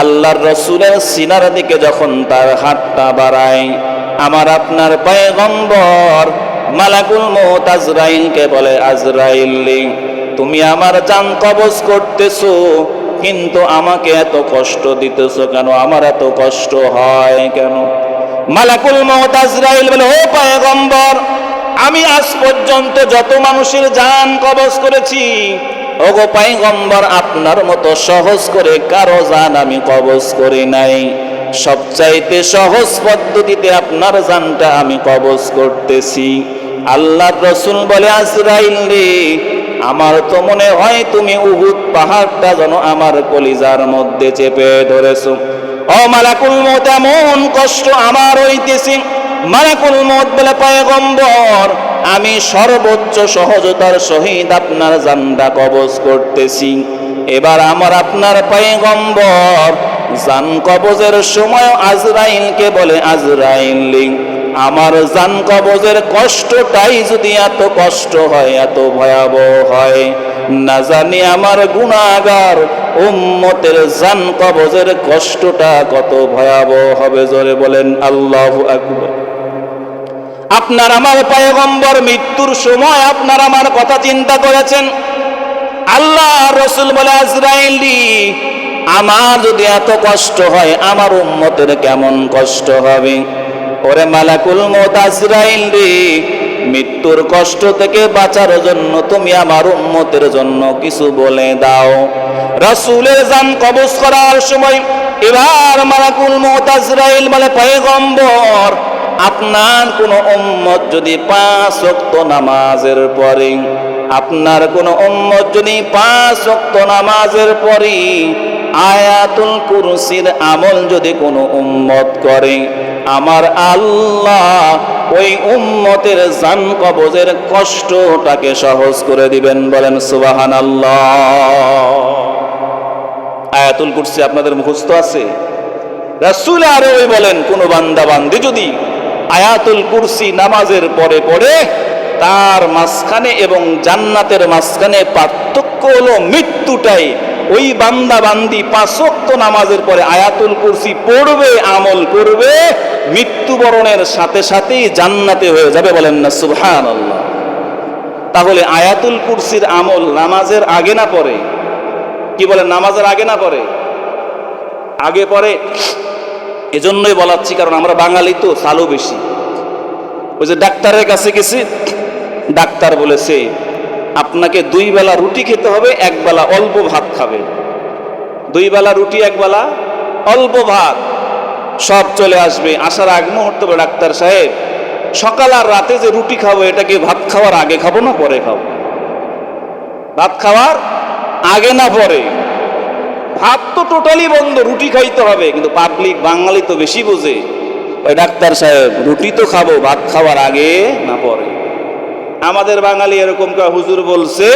আল্লাহর রাসূলের সিনার দিকে যখন তার হাতটা বাড়ায়, আমার আপনার পয়গম্বর মালাকুল মউত আজরাইলকে বলে, আজরাইল, তুমি আমার জান কবজ করতেছো, কিন্তু আমাকে এত কষ্ট দিতেছো কেন? আমার এত কষ্ট হয় কেন? মালাকুল মউত আজরাইল বলে, ও পয়গম্বর, আমি আজ পর্যন্ত যত মানুষের জান কবজ করেছি, ওগো পয়গম্বর, আপনার মতো সহজ করে কারো জান আমি কবজ করি নাই। সবচাইতে সহজ পদ্ধতিতে আপনার জানটা আমি কবজ করতেছি। আল্লাহর রাসূল বলে, আজরাইল রে, আমার তো মনে হয় তুমি উহুদ পাহাড়টা যেন আমার কলিজার মধ্যে চেপে ধরেছো। ও মালাকুল মউত, এমন কষ্ট আমার হইতেছে। মালাকুল মউত বলে, পয়গম্বর, আমি সর্বোচ্চ সহজতার সহিত আপনার জানটা কবজ করতেছি। এবার আমার আপনার পয়গম্বর জান কবজের সময় আজরাইলকে বলে, আজরাইল, আমার জান কবজের কষ্টটাই যদি এত কষ্ট হয়, এত ভয়াবহ হয়, না জানি আমার গুনাহগার উম্মতের জান কবজের কষ্টটা কত ভয়াবহ হবে। জোরে বলেন আল্লাহু আকবার। আপনার আমার পয়গম্বর মৃত্যুর সময় আপনার আমার কথা চিন্তা করেছেন। আল্লাহ রাসূল বলে, আজরাইল, আমার যদি এত কষ্ট হয়, আমার উম্মতের কেমন কষ্ট হবে? ওরে মালাকুল মউত আজরাইল রে, মৃত্যুর কষ্ট থেকে বাঁচার জন্য তুমি আমার উম্মতের জন্য কিছু বলে দাও। রাসূলের জান কবজ করার সময় এবার মালাকুল মউত আজরাইল বলে, পয়গম্বর, আপনার কোন উম্মত যদি 5 ওয়াক্ত নামাজের পরে, আপনার কোন উম্মত যদি 5 ওয়াক্ত নামাজের পরে আয়াতুল কুরসির আমল যদি কোনো উম্মত করে, আমার আল্লাহ ওই উম্মতের জান কবজের কষ্টটাকে সহজ করে দিবেন। বলেন সুবহানাল্লাহ। আয়াতুল কুরসি আপনাদের মুখস্থ আছে? রাসূল আরো বলেন, কোন বান্দা বান্দি যদি আয়াতুল কুরসি নামাজের পরে পড়ে, তার মাঝখানে এবং জান্নাতের মাঝখানে পার্থক্য হলো মৃত্যুটাই। ওই বান্দা বান্দি 5 ওয়াক্ত নামাজের পরে আয়াতুল কুরসি পড়বে, আমল করবে, মৃত্যুবরণের সাথে সাথেই জান্নাতে হয়ে যাবে। বলেন না সুবহানাল্লাহ। তাহলে আয়াতুল কুরসির আমল নামাজের আগে না পরে? কি বলেন, নামাজের আগে না পরে? আগে পরে। এজন্যই বলাচ্ছি, কারণ আমরা বাঙালি তো চালু বেশি। ওই যে ডাক্তারের কাছে গেছি, ডাক্তার বলেছে আপনাকে 2 বেলা রুটি খেতে হবে, 1 বেলা অল্প ভাত খাবে। 2 বেলা রুটি, 1 বেলা অল্প ভাত, সব চলে আসবে। আসার আগ মুহূর্তে বলে, ডাক্তার সাহেব, সকাল আর রাতে যে রুটি খাবো, এটা কি ভাত খাওয়ার আগে খাবো না পরে খাবো? ভাত খাওয়ার আগে না পরে? ভাত তো টোটালি বন্ধ, রুটি খাইতে হবে। কিন্তু পাবলিক বাঙালি তো বেশি বোঝে। ওই ডাক্তার সাহেব, রুটি তো খাবো, ভাত খাওয়ার আগে না পরে? আমাদের বাঙালি এরকম হুজুর বলছে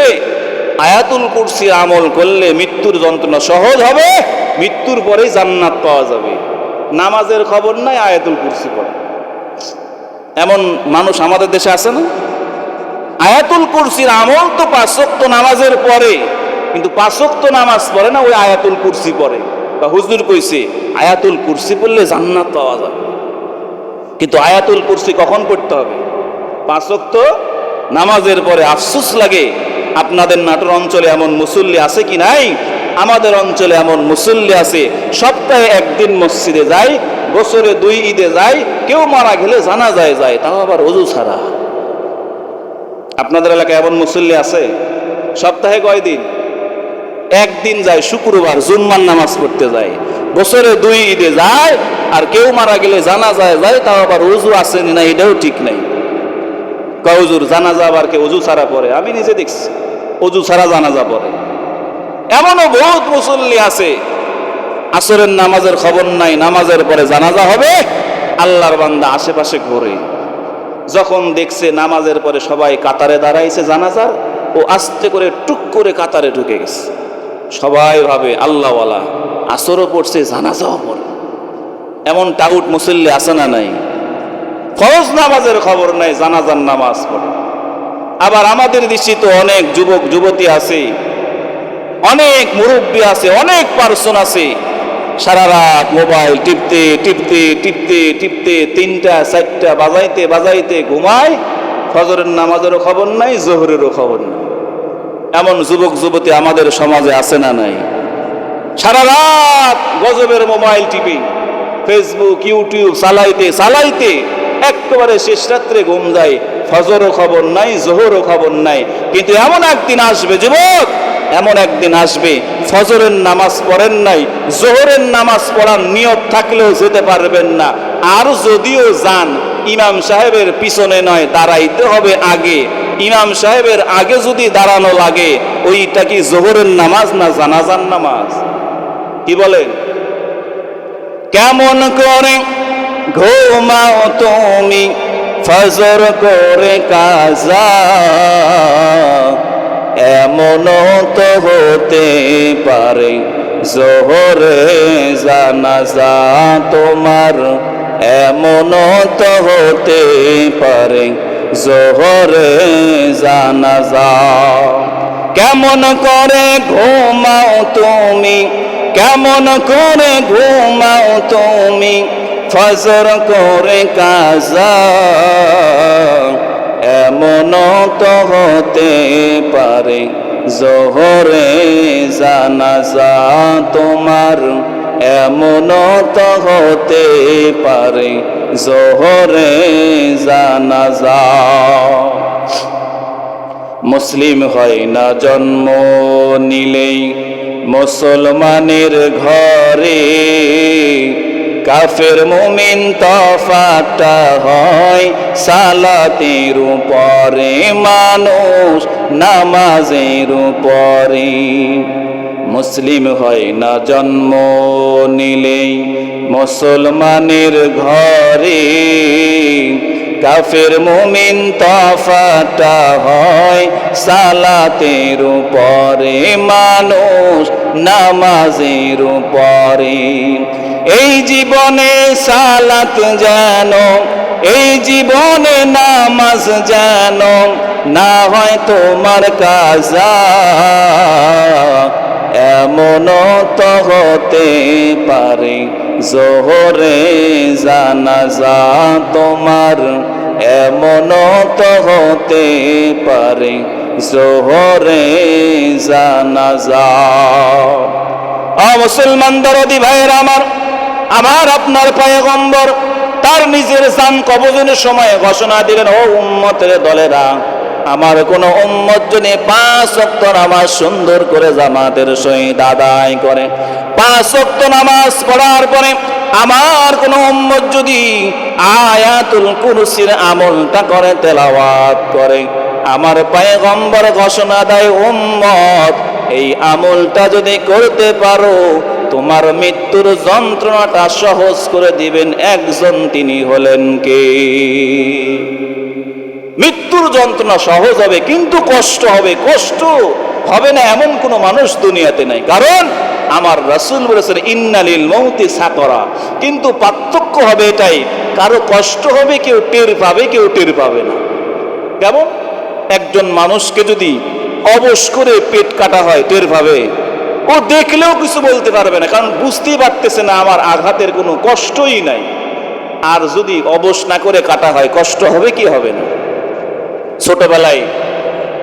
আয়াতুল কুরসির আমল করলে মৃত্যুর যন্ত্রণা সহজ হবে, মৃত্যুর পরেই জান্নাত পাওয়া যাবে। নামাজের খবর নাই, আয়াতুল কুরসি পড়ে। এমন মানুষ আমাদের দেশে আছে না? আয়াতুল কুরসির আমল তো 5 ওয়াক্ত নামাজের পরে, কিন্তু 5 ওয়াক্ত নামাজ পড়ে না, ওই আয়াতুল কুরসি পড়ে। বা হুজুর কইছে আয়াতুল কুরসি পড়লে জান্নাত পাওয়া যায়, কিন্তু আয়াতুল কুরসি কখন পড়তে হবে? 5 ওয়াক্ত নামাজের পরে। আফসোস লাগে আপনাদের নাটোর অঞ্চলে এমন মুসল্লি আছে কি নাই? আমাদের অঞ্চলে এমন মুসল্লি আছে, সপ্তাহে একদিন মসজিদে যায়, বছরে 2 ঈদে যায়, কেউ মারা গেলে জানাজায় যায়, তাও আবার ওযু ছাড়া। আপনাদের এলাকায় এমন মুসল্লি আছে? সপ্তাহে কয় দিন? একদিন যায়, শুক্রবার জুম্মার নামাজ পড়তে যায়, বছরে 2 ঈদে যায়, আর কেউ মারা গেলে জানাজায় যায়, তাও আবার ওযু আছে না এটাও ঠিক নাই। হুজুর জানাজা আবার কে ওযু ছাড়া পড়ে? আমি নিজে দেখছি ওযু ছাড়া জানাজা পড়ে। এমনও বহুত মুসল্লি আছে, আসরের নামাজের খবর নাই, নামাজের পরে জানাজা হবে, আল্লাহর বান্দা আশেপাশে ঘুরে, যখন দেখছে নামাজের পরে সবাই কাতারে দাঁড়াইছে জানাজার, ও আস্তে করে টুক করে কাতারে ঢুকে গেছে। সবাই ভাবে আল্লাহওয়ালা, আসরও পড়ছে জানাজাও পড়ে। এমন টাউট মুসল্লি আছে না নাই? ফরজ নামাজের খবর নাই, জানাজার নামাজ পড়ে। আবার আমাদের দেশে তো অনেক যুবক যুবতী আছে, অনেক মুরব্বী আছে, অনেক পার্সন আছে, সারা রাত মোবাইল টিপতে টিপতে টিপতে টিপতে 3টা 4টা বাজাইতে বাজাইতে ঘুমায়, ফজরের নামাজেরও খবর নাই, জোহরেরও খবর নাই। এমন যুবক যুবতী আমাদের সমাজে আছে না নাই? সারা রাত গজবের মোবাইল টিপি, ফেসবুক ইউটিউব চালাইতে চালাইতে একেবারে শেষ রাত্রে ঘুম যায়, ফজরও খবর নাই, জোহরও খবর নাই। কিন্তু এমন একদিন আসবে যুবক, এমন একদিন আসবে ফজরের নামাজ পড়েন নাই, জোহরের নামাজ পড়ার নিয়ত থাকলেও যেতে পারবেন না, আর যদিও যান ইমাম সাহেবের পিছনে নয়, দাঁড়াইতে হবে আগে। ইমাম সাহেবের আগে যদি দাঁড়ানো লাগে, ওইটা কি জোহরের নামাজ না জানাজার নামাজ? কি বলেন? কেমন করে ঘুমাও তুমি ফজর করে কাজা, এমনও তো হতে পারে জোহরে জানাজা তোমার, এমনও তো হতে পারে জোহরে জানাজা। কেমন করে ঘুমাও তুমি, কেমন করে ঘুমাও তুমি ফজর করে কাজা, এমনও তো হতে পারে জোহরে জানাজা তোমার, এমনও তো হতে পারে জোহরে জানাজা। মুসলিম হয় না জন্ম নিলেই মুসলমানের ঘরে, কাফের মুমিন তফাতটা হয় সালাতের উপরে, মানুষ নামাজের উপরে। মুসলিম হয় না জন্ম নিলেই মুসলমানের ঘরে, কাফের মুমিন তফাতটা হয় সালাতের উপরে, মানুষ নামাজের উপরে। এই জীবনে সালাত যেন, এই জীবনে নামাজ যেন না হয় তোমার কাজা, এমনও তো হতে পারে জোহরে জানাজা তোমার, এমনও তো হতে পারে জোহরে জানাজা। মুসলমান দরদি ভাইয়ের আমার, আমার আপনার পয়গম্বর তার নিজের জান কবজের সময় ঘোষণা দিলেন, ও উম্মতের দলেরা, আমার কোন উম্মত যদি 5 ওয়াক্ত নামাজ সুন্দর করে জামাতের সহিত আদায় করে, 5 ওয়াক্ত নামাজ পড়ার পরে আমার কোন উম্মত যদি আয়াতুল কুরসির আমলটা করে, তেলাওয়াত করে, আমার পয়গম্বর ঘোষণা দেয়, উম্মত এই আমলটা যদি করতে পারো, তোমার মৃত্যুর যন্ত্রণাটা সহজ করে দিবেন একজন, তিনি হলেন কে? মৃত্যুর যন্ত্রণা সহজ হবে, কিন্তু কষ্ট হবে। কষ্ট হবে না এমন কোন মানুষ দুনিয়াতে নাই, কারণ আমার রাসূল বলেছেন ইন্নালিল মৌতি সাকরা। কিন্তু পার্থক্য হবে এটাই, কারো কষ্ট হবে, কেউ টের পাবে, কেউ টের পাবে না। কেমন? একজন মানুষকে যদি অবশ করে পেট কাটা হয় টের পাবে? ও দেখলেও কিছু বলতে পারবে না, কারণ বুঝতেই পারতেছে না আমার আঘাতের কোনো কষ্টই নাই। আর যদি অবশ না করে কাটা হয় কষ্ট হবে কি হবে না? ছোটবেলায়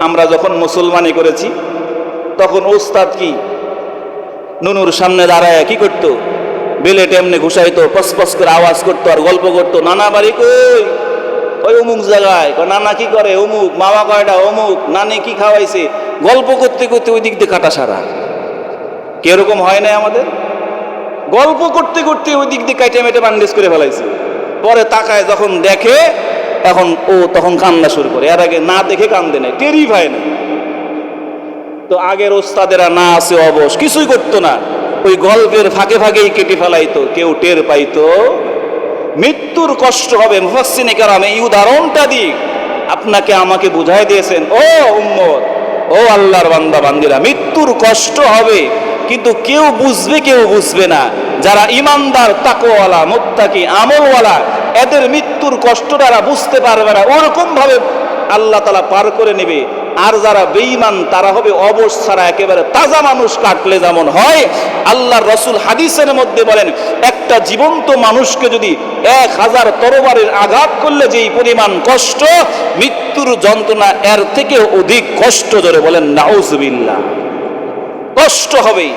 আমরা যখন মুসলমানি করেছি তখন ওস্তাদ কি নুনুর সামনে দাঁড়ায় কি করতো? বেলেট এমনি ঘুষাইতো, পসপস করে আওয়াজ করতো আর গল্প করতো, নানা বাড়ি কই? ওই অমুক জায়গায়। নানা কি করে? অমুক। মামা কয়টা? অমুক। নানি কি খাওয়াইছে? গল্প করতে করতে ওই দিক দিয়ে কাটা সারা। কিরকম হয় না আমাদের? গল্প করতে করতে ওই দিক দিয়ে কাইটে মেটে বান্ডেজ করে ফেলাইছে। পরে তাকায় যখন দেখে এখন ও তখন কান্না শুরু করে। এর আগে না দেখে কান্দে নাই, টেরই পায় না। তো আগের ওস্তাদেরা না আছে অবশ, কিছুই করতো না, ওই গল্পের ফাঁকে ফাঁকেই কেটে ফেলাইতো, কেউ টের পাইতো। মৃত্যুর কষ্ট হবে। মুফাসসিরে কেরাম এই উদাহরণটা দিয়ে আপনাকে আমাকে বুঝাই দিয়েছেন, ও উম্মত, ও আল্লাহর বান্দা বান্দিরা, মৃত্যুর কষ্ট হবে, কিন্তু কেউ বুঝবে কেউ বুঝবে না। যারা ইমানদার, তাকওয়ালা, মুত্তাকি, আমলওয়ালা, এদের মৃত্যুর কষ্টটা বুঝতে পারবে না, ওরকম ভাবে আল্লাহ তাআলা পার করে নেবে। আর যারা বেঈমান তারা হবে অবশ ছাড়া একেবারে তাজা মানুষ কাটলে যেমন হয়। আল্লাহর রাসূল হাদিসের মধ্যে বলেন, একটা জীবন্ত মানুষকে যদি 1000 তরবারির আঘাত করলে যেই পরিমাণ কষ্ট, মৃত্যুর যন্ত্রণা এর থেকে অধিক কষ্ট। ধরে বলেন নাউজুবিল্লাহ। কষ্ট হবেই।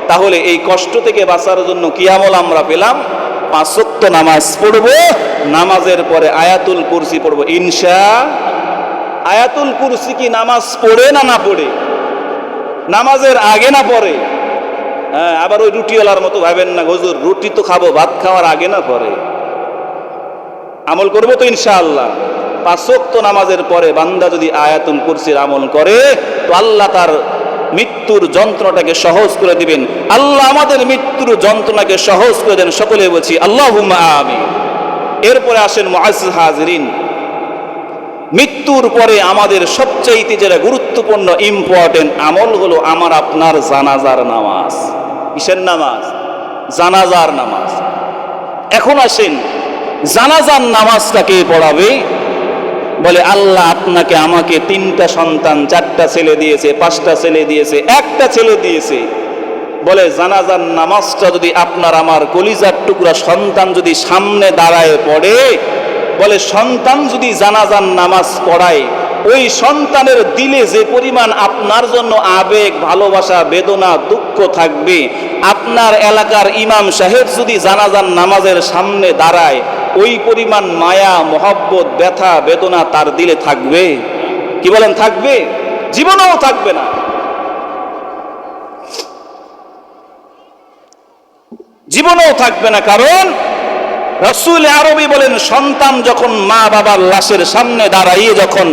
তাহলে এই কষ্ট থেকে বাঁচার জন্য কি আমল আমরা পেলাম? 5 ওয়াক্ত নামাজ পড়বো, নামাজের পরে আয়াতুল কুরসি পড়বো আয়াতুল কুরসি কি নামাজ পড়ে না না পড়ে? নামাজের আগে না পরে? হ্যাঁ, আবার ওই রুটিওয়ালার মতো ভাবেন না, হুজুর রুটি তো খাবো, ভাত খাওয়ার আগে না পরে? আমল করবো তো ইনশাআল্লাহ। 5 ওয়াক্ত নামাজের পরে বান্দা যদি আয়াতুল কুরসির আমল করে তো আল্লাহ তার মৃত্যুর যন্ত্রণাটাকে সহজ করে দিবেন। আল্লাহ আমাদের মৃত্যুর যন্ত্রণাকে সহজ করে দেন। সকলে বলছি আল্লাহুম্মা আমিন। এরপরে আসেন মুআজ্জিজ হাজিরিন, মৃত্যুর পরে আমাদের সবচাইতে যেটা গুরুত্বপূর্ণ ইম্পর্টেন্ট আমল হলো আমার আপনার জানাজার নামাজ। কিসের নামাজ? জানাজার নামাজ। এখন আসেন, জানাজার নামাজটা কে পড়াবে? বলে আল্লাহ আপনাকে আমাকে 3টা সন্তান, 4টা ছেলে দিয়েছে, 5টা ছেলে দিয়েছে, 1টা ছেলে দিয়েছে। বলে জানাজার নামাজটা যদি আপনার আমার কলিজার টুকরা সন্তান যদি সামনে দাঁড়ায় পড়ে, বলে সন্তান যদি জানাজার নামাজ পড়ায়, ওই সন্তানের দিলে যে পরিমাণ আপনার জন্য আবেগ, ভালোবাসা, বেদনা, দুঃখ থাকবে, আপনার এলাকার ইমাম সাহেব যদি জানাজার নামাজের সামনে দাঁড়ায়, ওই পরিমাণ মায়া, মহব্বত, ব্যথা, বেদনা তার দিলে থাকবে? কি বলেন থাকবে? জীবনেও থাকবে না। জীবনেও থাকবে না। কারণ রাসূল আরবি বলেন, সন্তান যখন মা বাবার লাশের সামনে দাঁড়াইয়ে যখন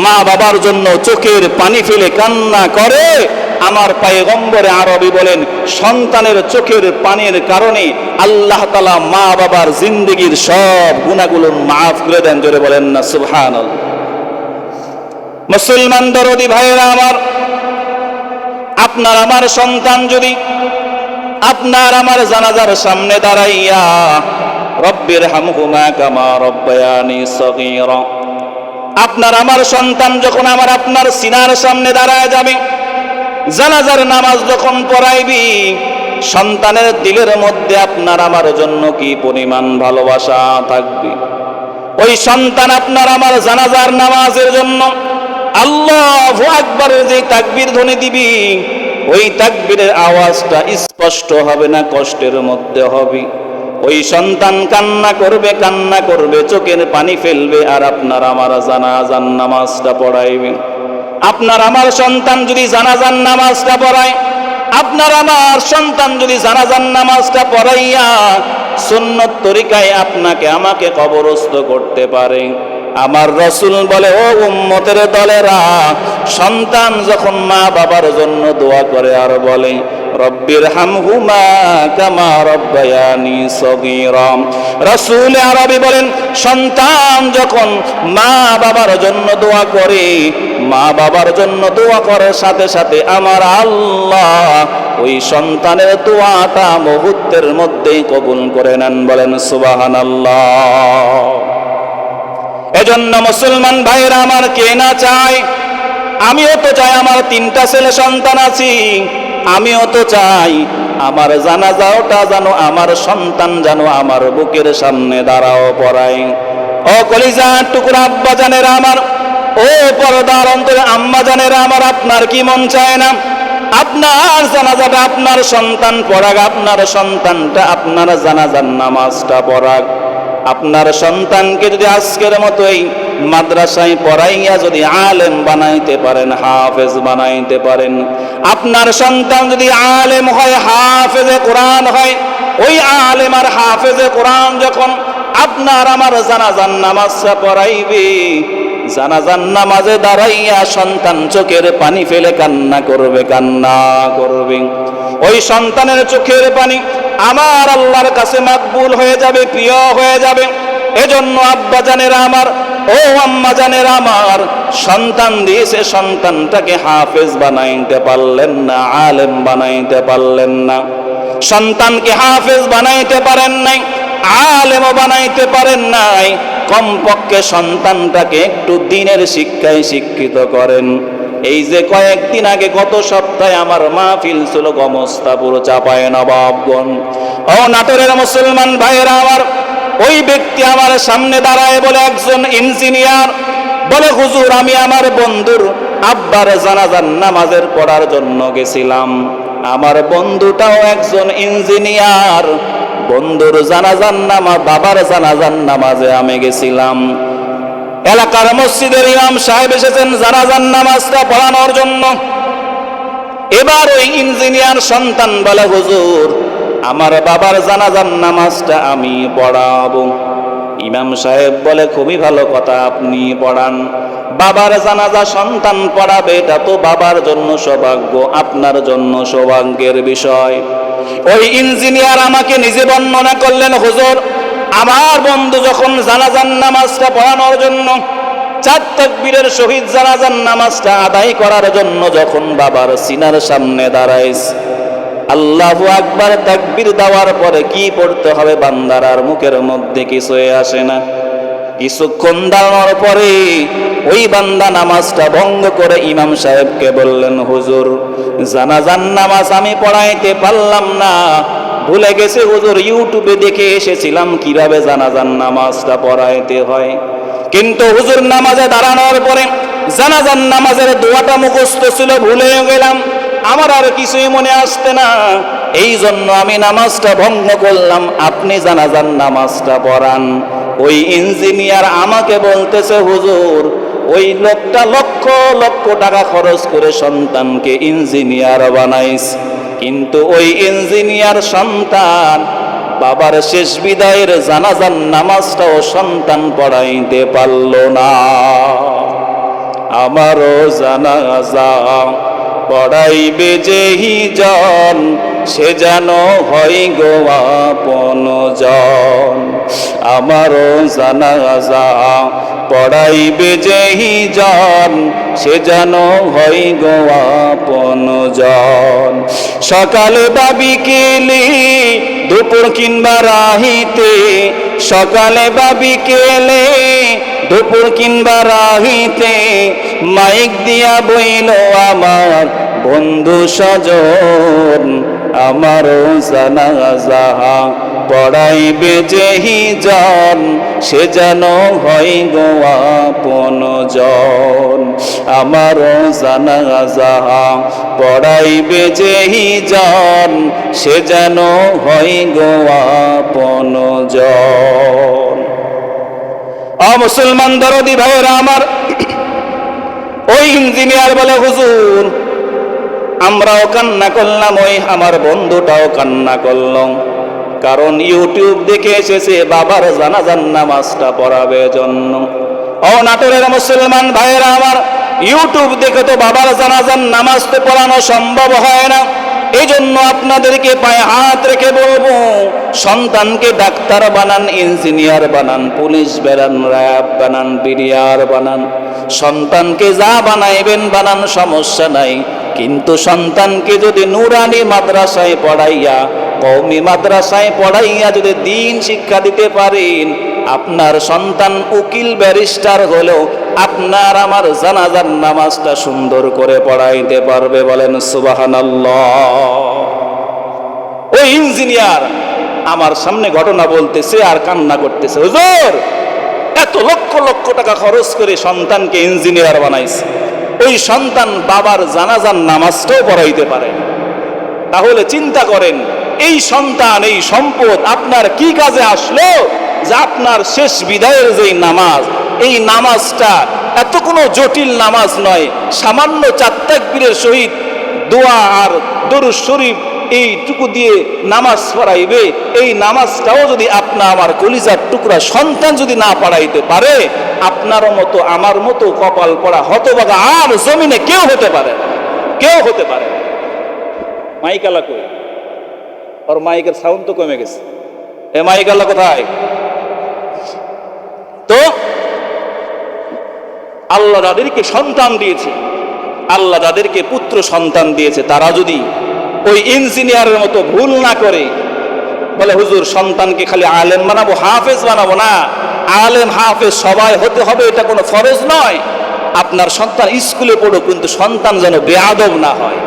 মা বাবার জন্য চোখের পানি ফেলে কান্না করে, আমার পয়গম্বরে আরবি বলেন সন্তানের চোখের পানির কারণে আল্লাহ তাআলা মা বাবার জিন্দেগির সব গুনাহগুলো মাফ করে দেন। জোরে বলেন না সুবহানাল্লাহ। মুসলমান দরদি ভাইরা আমার, আপনার আমার সন্তান যদি আপনার আমার জানাজার সামনে দাঁড়াইয়া রব্বির হামহুমা কামা রব্বায়ানি সগীরা, আপনার আমার সন্তান যখন আমার আপনার সিনার সামনে দাঁড়ায় যাবে, জানাজার নামাজ যখন পড়াইবি, সন্তানের দিলের মধ্যে আপনার আমার জন্য কি পরিমাণ ভালোবাসা থাকবে। ওই সন্তান আপনার আমার জানাজার নামাজের জন্য আল্লাহু আকবারের যে তাকবীর ধ্বনি দিবি, ওই তাকবীরের আওয়াজটা স্পষ্ট হবে না, কষ্টের মধ্যে হবে। ওই সন্তান কান্না করবে, চোখের পানি ফেলবে, আর আপনার আমার জানাজার নামাজটা পড়াইবে। আপনার আমার সন্তান যদি জানাজার নামাজটা পড়ায়, আপনার আমার সন্তান যদি জানাজার নামাজটা পড়াইয়া সুন্নত তরিকায় আপনাকে আমাকে কবরস্থ করতে পারে, আমার রাসূল বলে, ও উম্মতের দলেরা, সন্তান যখন মা বাবার জন্য দোয়া করে আর বলে রব্বির হামহুমা কামা রব্বায়ানি সগীরা, রাসূল আরবি বলেন সন্তান যখন মা বাবার জন্য দোয়া করে, মা বাবার জন্য দোয়া করার সাথে সাথে আমার আল্লাহ ওই সন্তানের দোয়াটা মুহূর্তের মধ্যেই কবুল করে নেন। বলেন সুবহানাল্লাহ। এজন্য মুসলমান ভাইরা আমার, কে না চায় আমিও তো চাই, আমার 3টা ছেলে সন্তান আছি, আমিও তো চাই আমার জানাজাটা যেন আমার সন্তান যেন আমার বুকের সামনে দাঁড়াও পড়ায়। ও কলিজার টুকরা আব্বা জানেরা আমার, ও পর্দার অন্তরে আম্মা জানেরা আমার, আপনার কি মন চায় না আপনার জানাজাটা আপনার সন্তান পড়াক, আপনার সন্তানটা আপনার জানাজার নামাজটা পড়াক? আপনার সন্তানকে যদি আজকের মতো এই মাদ্রাসায় পড়াইয়া যদি আলেম বানাইতে পারেন, হাফেজ বানাইতে পারেন, আপনার সন্তান যদি আলেম হয়, হাফেজে কোরআন হয়, ওই আলেম আর হাফেজে কোরআন যখন আপনার আমার জানাজার নামাজটা পড়াইবে, জানাজার নামাজে দাঁড়াইয়া সন্তান চোখের পানি ফেলে কান্না করবে, কান্না করবে। ওই সন্তানের চোখের পানি আমার আল্লাহর কাছে মাকবুল হয়ে যাবে, প্রিয় হয়ে যাবে। এজন্য আব্বা জানেরা আমার, ও আম্মা জানেরা আমার, সন্তান দিয়েছে, সন্তানটাকে হাফেজ বানাইতে পারলেন না, আলেম বানাইতে পারলেন না, সন্তানকে হাফেজ বানাইতে পারেন নাই, আলেমও বানাইতে পারেন নাই, কমপক্ষে সন্তানটাকে একটু দ্বীনের শিক্ষায় শিক্ষিত করেন। এই যে কয়েকদিন আগে, গত সপ্তাহে আমার মাহফিল ছিল গমস্তাপুর চাঁপাইনবাবগঞ্জ। ও নাটোরের মুসলমান ভাইয়েরা আমার, ওই ব্যক্তি আমার সামনে দাঁড়ায় বলে, একজন ইঞ্জিনিয়ার, বলে হুজুর আমি আমার বন্ধুর আব্বার জানাজার নামাজের পড়ার জন্য গেছিলাম, আমার বন্ধুটাও একজন ইঞ্জিনিয়ার, বন্ধুর জানাজার নামাজ, বাবার জানাজার নামাজে আমি গেছিলাম। এলাকার মসজিদের ইমাম সাহেব এসেছেন জানাজার নামাজটা পড়ানোর জন্য। এবার ওই ইঞ্জিনিয়ার সন্তান বলে, হুজুর আমার বাবার জানাজার নামাজটা আমি পড়াবো। ইমাম সাহেব বলে, খুবই ভালো কথা, আপনি পড়ান। বাবার জানাজা সন্তান পড়াবে, এটা তো বাবার জন্য সৌভাগ্য, আপনার জন্য সৌভাগ্যের বিষয়। ওই ইঞ্জিনিয়ার আমাকে নিজে বর্ণনা করলেন, হুজুর আমার বন্ধু যখন জানাজার নামাজটা পড়ানোর জন্য 4 তাকবীরের সহিত জানাজার নামাজটা আদায় করার জন্য যখন বাবার সিনার সামনে দাঁড়াইছে, আল্লাহু আকবার তাকবীর দেওয়ার পরে কি পড়তে হবে বান্দার আর মুখের মধ্যে কিছুই আসে না। কিছুক্ষণ দাঁড়ানোর পরে ওই বান্দা নামাজটা ভঙ্গ করে ইমাম সাহেবকে বললেন, হুজুর জানাজার নামাজ আমি পড়াইতে পারলাম না, ভুলে গেছে হুজুর, ইউটিউবে দেখে এসেছিলাম কিভাবে জানাজার নামাজটা পড়াইতে হয়, কিন্তু হুজুর নামাজে দাঁড়ানোর পরে জানাজার নামাজের দোয়াটা মুখস্থ ছিল, ভুলে গেলাম, আমার আর কিছুই মনে আসতে না, এই জন্য আমি নামাজটা ভঙ্গ করলাম, আপনি জানাজার নামাজটা পড়ান। ওই ইঞ্জিনিয়ার আমাকে বলতেছে, হুজুর ওই লোকটা লক্ষ লক্ষ টাকা খরচ করে সন্তানকে ইঞ্জিনিয়ার বানাইছে, কিন্তু ওই ইঞ্জিনিয়ার সন্তান বাবার শেষ বিদায়ের জানাজার নামাজটাও সন্তান পড়াইতে পারল না। আমারও জানাজা পড়াইবে যেহি জন, সে যেন হয় গো আপন জন। আমারও জানাজা পড়াইবে যেহি জন, সে যেন হয় গো আপন জন। সকালে বা বিকেলে, দুপুর কিংবা রাহিতে, সকালে বা বিকেলে, দুপুর কিংবা রাহিতে, মাইক দিয়া বইল আমার বন্ধু স্বজন। আমারও জানাজা পড়াইবে যেহি জন, সে যেন হয় গো আপন জন। আমারও জানাজা পড়াইবে যেহি জন, সে যেন হয় গো আপন জন। মুসলমান দরদি ভাইয়েরা আমার, ওই ইঞ্জিনিয়ার বলে, হুজুর আমরাও কান্না করলাম, ওই আমার বন্ধুটাও কান্না করলাম, কারণ ইউটিউব দেখে এসেছে বাবার জানাজার নামাজটা পড়াবে জন্য। ও নাটোরের মুসলমান ভাইয়েরা আমার, ইউটিউব দেখে তো বাবার জানাজার নামাজ তো পড়ানো সম্ভব হয় না। এই জন্য আপনাদেরকে পায়ে হাত রেখে বলবো, সন্তানকে ডাক্তার বানান, ইঞ্জিনিয়ার বানান, পুলিশ বানান, র্যাব বানান, বিডিআর বানান, সন্তানকে যা বানাইবেন বানান, সমস্যা নাই, কিন্তু সন্তানকে যদি নুরানি মাদ্রাসায় পড়াইয়া, কওমি মাদ্রাসায় পড়াইয়া যদি দ্বীন শিক্ষা দিতে পারেন, আপনার সন্তান উকিল ব্যারিস্টার হলেও আপনার আমার জানাজার নামাজটা সুন্দর করে পড়াইতে পারবে, বলেন সুবহানাল্লাহ। ওই ইঞ্জিনিয়ার আমার সামনে ঘটনা বলতেছে আর কান্না করতেছে, হুজুর এত লক্ষ লক্ষ টাকা খরচ করে সন্তানকে ইঞ্জিনিয়ার বানাইছে, ওই সন্তান বাবার জানাজার নামাজটাও পড়াইতে পারে। তাহলে চিন্তা করেন, এই সন্তান এই সম্পদ আপনার কি কাজে আসলো যে আপনার শেষ বিদায়ের যেই নামাজ, এই নামাজটা এত কোনো জটিল নামাজ নয়, সামান্য 4 তাকবীরের সহিত দোয়া আর দরুদ শরীফ এইটুকু দিয়ে নামাজ পড়াইবে। এই নামাজটাও যদি আপনার আমার কলিজার টুকরা সন্তান যদি না পড়াইতে পারে, আপনারও মতো আমার মতো কপাল পড়া হতভাগা আর জমিনে কেউ হতে পারে না, কেউ হতে পারে না। মাইক আলা কই? ওর মাইকের সাউন্ড তো কমে গেছে। এ মাইক আলা কোথায়? তো আল্লাহ যাদেরকে সন্তান দিয়েছে, আল্লাহ যাদেরকে পুত্র সন্তান দিয়েছে, তারা যদি ওই ইঞ্জিনিয়ারের মতো ভুল না করে বলে হুজুর সন্তানকে খালি আলেম বানাবো, হাফেজ বানাবো না, আলেম হাফেজ সবাই হতে হবে এটা কোনো ফরজ নয়। আপনার সন্তান স্কুলে পড়ুক, কিন্তু সন্তান যেন বেয়াদব না হয়।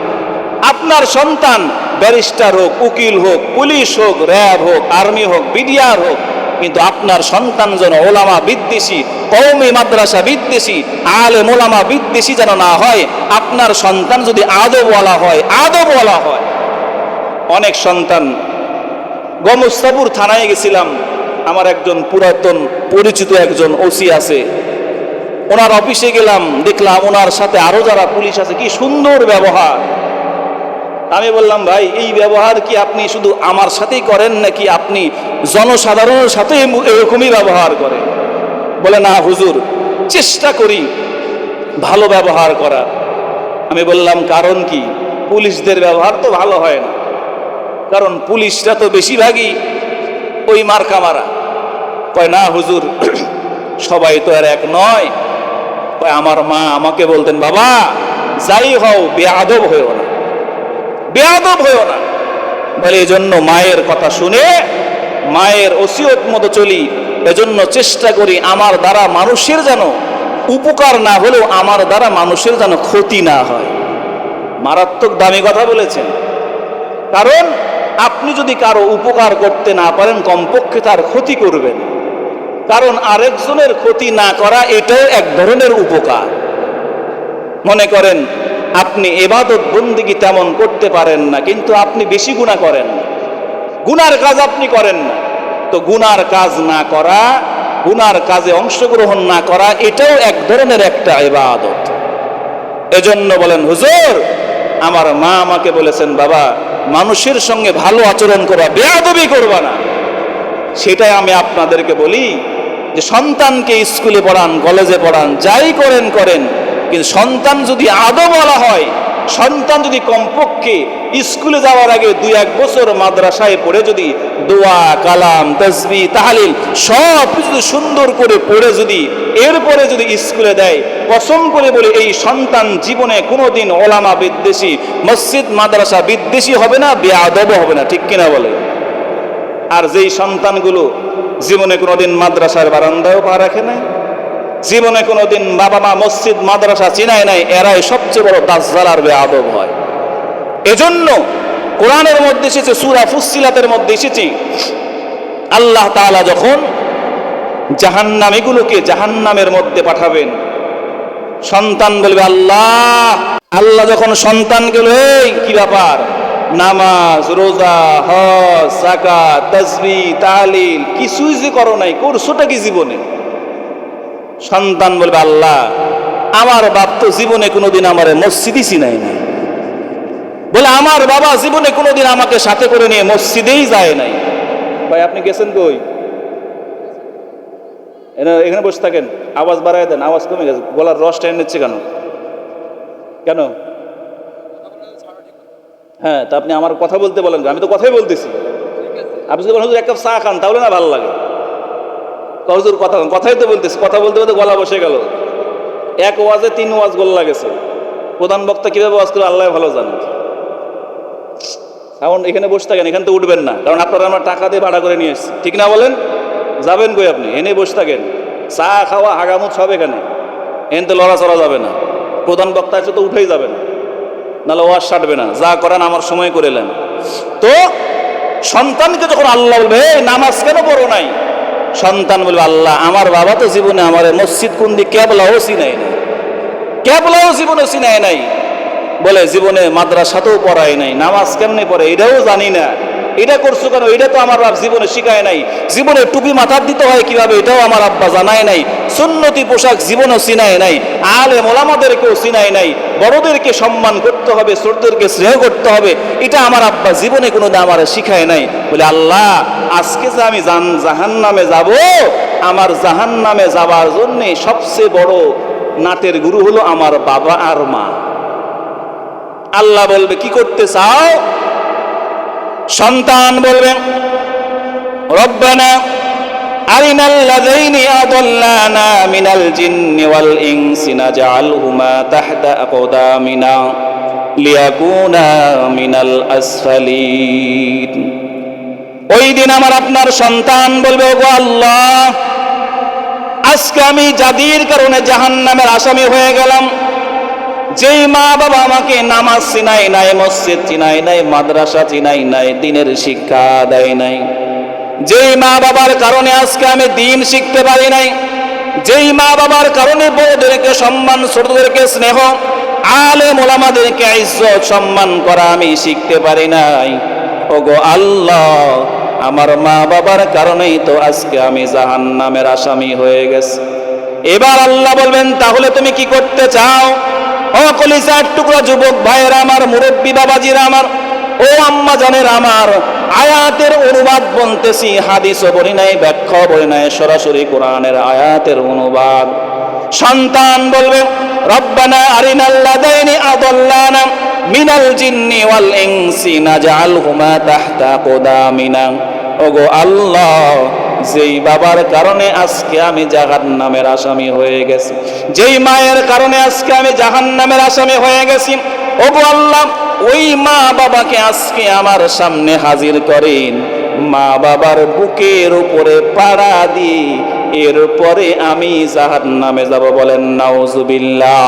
আপনার সন্তান ব্যারিস্টার হোক, উকিল হোক, পুলিশ হোক, র্যাব হোক, আর্মি হোক, বিডিআর হোক, কিন্তু আপনার সন্তান যেন ওলামা বিদ্বেষী, কওমি মাদ্রাসা বিদ্বেষী, আলেম ওলামা বিদ্বেষী যেন না হয়। আপনার সন্তান যদি আদবওয়ালা হয়, আদবওয়ালা হয়। অনেক সন্তান, গমস্তাপুর থানায় গেছিলাম, আমার একজন পুরাতন পরিচিত একজন ওসি আছে, ওনার অফিসে গেলাম, দেখলাম ওনার সাথে আরো যারা পুলিশ আছে, কি সুন্দর ব্যবহার। আমি বললাম ভাই এই ব্যবহার কি আপনি শুধু আমার সাথেই করেন নাকি আপনি জনসাধারণের সাথে এরকমই ব্যবহার করেন? বলে না হুজুর, চেষ্টা করি ভালো ব্যবহার করার। আমি বললাম কারণ কি? পুলিশদের ব্যবহার তো ভালো হয় না, কারণ পুলিশরা তো বেশিরভাগই ওই মার্কা মারা। কয় না হুজুর সবাই তো আর এক নয়। কয় আমার মা আমাকে বলতেন, বাবা যাই হও বেয়াদব হয়েও না, বেয়াদব হয়েও না। বলে এজন্য মায়ের কথা শুনে মায়ের ওসিয়ত মতো চলি। এজন্য চেষ্টা করি আমার দ্বারা মানুষের যেন উপকার না হলেও আমার দ্বারা মানুষের যেন ক্ষতি না হয়। মারাত্মক দামি কথা বলেছেন, কারণ আপনি যদি কারো উপকার করতে না পারেন কমপক্ষে তার ক্ষতি করবেন, কারণ আরেকজনের ক্ষতি না করা এটাও এক ধরনের উপকার। মনে করেন আপনি ইবাদত বন্দেগী তেমন করতে পারেন না, কিন্তু আপনি বেশি গুনাহ করেন না, গুনার কাজ আপনি করেন না, তো গুনার কাজ না করা, গুনার কাজে অংশগ্রহণ না করা এটাও এক ধরনের একটা ইবাদত। এজন্য বলেন হুজুর আমার মা আমাকে বলেছেন বাবা মানুষের সঙ্গে ভালো আচরণ করবা, বেয়াদবি করবা না। সেটাই আমি আপনাদেরকে বলি যে সন্তানকে স্কুলে পড়ান, কলেজে পড়ান, যাই করেন করেন, কিন্তু সন্তান যদি আদবওয়ালা হয়, সন্তান যদি কমপক্ষে স্কুলে যাওয়ার আগে 2-1 বছর মাদ্রাসায় পড়ে যদি দোয়া, কালাম, তাসবিহ, তাহলিল সব যদি সুন্দর করে পড়ে যদি এরপরে যদি স্কুলে দেয়, কসম করে বলে এই সন্তান জীবনে কোনোদিন ওলামা বিদ্বেষী, মসজিদ মাদ্রাসা বিদ্বেষী হবে না, বেয়াদব হবে না। ঠিক কিনা বলে? আর যেই সন্তানগুলো জীবনে কোনোদিন মাদ্রাসার বারান্দায়ও পা রাখে নাই, জীবনে কোনোদিন বাবা মা মসজিদ মাদ্রাসা চিনায় নাই, এরাই সবচেয়ে বড় দাজ্জাল আর বেয়াদব হয়। এজন্য কোরআনের মধ্যে এসেছে, সূরা ফুসসিলাতের মধ্যে এসেছে, আল্লাহ তাআলা যখন জাহান্নামীগুলোকে জাহান্নামের মধ্যে পাঠাবেন, সন্তান বলবে আল্লাহ, আল্লাহ যখন সন্তানগুলো এই কি ব্যাপার, নামাজ, রোজা, হজ, যাকাত, তাসবিহ, তাহলিল কিছুই যে করো নাই, করছোটা কি জীবনে? সন্তান বলবে আল্লাহ আমার বাপ তো জীবনে কোনোদিন আমার মসজিদই চিনাই নাই, বলে আমার বাবা জীবনে কোনোদিন আমাকে সাথে করে নিয়ে মসজিদেই যায় নাই। ভাই আপনি গেছেন কই? এখানে বসে থাকেন, আওয়াজ বাড়ায় দেন, আওয়াজ কমে গেছে, গলার রস টেনে নিচ্ছে কেন? কেন? হ্যাঁ তা আপনি আমার কথা বলতে বলেন, আমি তো কথাই বলতেছি। আপনি যদি বলেন হুজুর 1 কাপ চা খান, তাহলে না ভালো লাগে। হুজুর কথা কথাই তো বলতেছি, কথা বলতে বলতে গলা বসে গেল। 1 ওয়াজে 3 ওয়াজ গোল্লা গেছে। প্রধান বক্তা কিভাবে ওয়াজ করে আল্লাহ ভালো জানে। এখন এখানে বসে থাকেন, এখান থেকে উঠবেন না, কারণ আপনারা আমরা টাকা দিয়ে ভাড়া করে নিয়ে এসেছি। ঠিক না বলেন? যাবেন কই আপনি? এনে বসে থাকেন, চা খাওয়া হাগামুত সব এখানে, এনতে লড়াচড়া যাবে না। প্রধান বক্তা আছে তো উঠেই যাবে না, নাহলে ওয়াজ সাটবে না। যা করেন আমার সময় করে নেন। তো সন্তানকে যখন আল্লাহ বলবে এই নামাজ কেন পড়ো নাই, সন্তান বলবে আল্লাহ আমার বাবা তো জীবনে আমার মসজিদ কোন দিক কেবলাও চিনাই নাই, কেবলাও জীবনে চিনাই নাই, বলে জীবনে মাদ্রাসাতেও পড়ায় নাই, নামাজ কেমনে পড়ে এটাও জানি না, এটা করছো কেন এটা তো আমার বাপ জীবনে শিখায় নাই, জীবনে টুপি মাথার দিতে হয় কিভাবে এটাও আমার আব্বা জানায় নাই, সুন্নতি পোশাক জীবনও চিনায় নাই, আলেম ওলামাদেরকেও চিনায় নাই, বড়দেরকে সম্মান করতে হবে, ছোটদেরকে স্নেহ করতে হবে, এটা আমার আব্বা জীবনে কোনোদিন আমার শিখায় নাই। বলে আল্লাহ আজকে যে আমি জাহান্নামে যাব, আমার জাহান্নামে যাবার জন্যে সবচেয়ে বড় নাটের গুরু হলো আমার বাবা আর মা। আল্লাহ বলবে কি করতে চাও? সন্তান বলবে রব্বানা আরিনাল্লাযীনা আদাল্লানা মিনাল জিন্নি ওয়াল ইনসি নাজআলহুমা তাহতা আকদামিনা লিয়াকুনা মিনাল আসফালিন। ওই দিন আমার আপনার সন্তান বলবে ওগো আল্লাহ আজকে আমি যাদের কারণে জাহান্নামের আসামি হয়ে গেলাম, যেই মা বাবা আমাকে নামাজ চিনাই নাই, মসজিদ চিনাই নাই, মাদ্রাসা চিনাই নাই, দিনের শিক্ষা দেয় নাই, যেই মা বাবার কারণে আজকে আমি দিন শিখতে পারি নাই, যেই মা বাবার কারণে বড়দেরকে সম্মান, ছোটদেরকে স্নেহ, আলেম ওলামাদেরকে ইজ্জত সম্মান করা আমি শিখতে পারি নাই, ওগো আল্লাহ আমার মা বাবার কারণেই তো আজকে আমি জাহান্নামের আসামি হয়ে গেছি। এবার আল্লাহ বলবেন তাহলে তুমি কি করতে চাও? ও কলিজার টুকরা যুবক ভাইয়েরা আমার, মুরব্বী বাবাজিরা আমার, ও আম্মা জানের আমার, আয়াতের অনুবাদ বলতেছি, হাদিসও বলি নাই, ব্যাখ্যাও বলি নাই, সরাসরি কোরআনের আয়াতের অনুবাদ। সন্তান বলবে রব্বানা আরিনাল্লাযীনা আদাল্লানা মিনাল জিন্নি ওয়াল ইনসি নাজআলহুমা তাহতা আকদামিনা। ওগো আল্লাহ যেই বাবার কারণে আজকে আমি জাহান্নামের আসামি হয়ে গেছি, যেই মায়ের কারণে আজকে আমি জাহান্নামের আসামি হয়ে গেছি, ওগো আল্লাহ ওই মা বাবাকে আজকে আমার সামনে হাজির করেন, মা বাবার বুকের উপরে পাড়া দিয়ে এরপরে আমি জাহান্নামে যাব। বলেন নাউজুবিল্লাহ।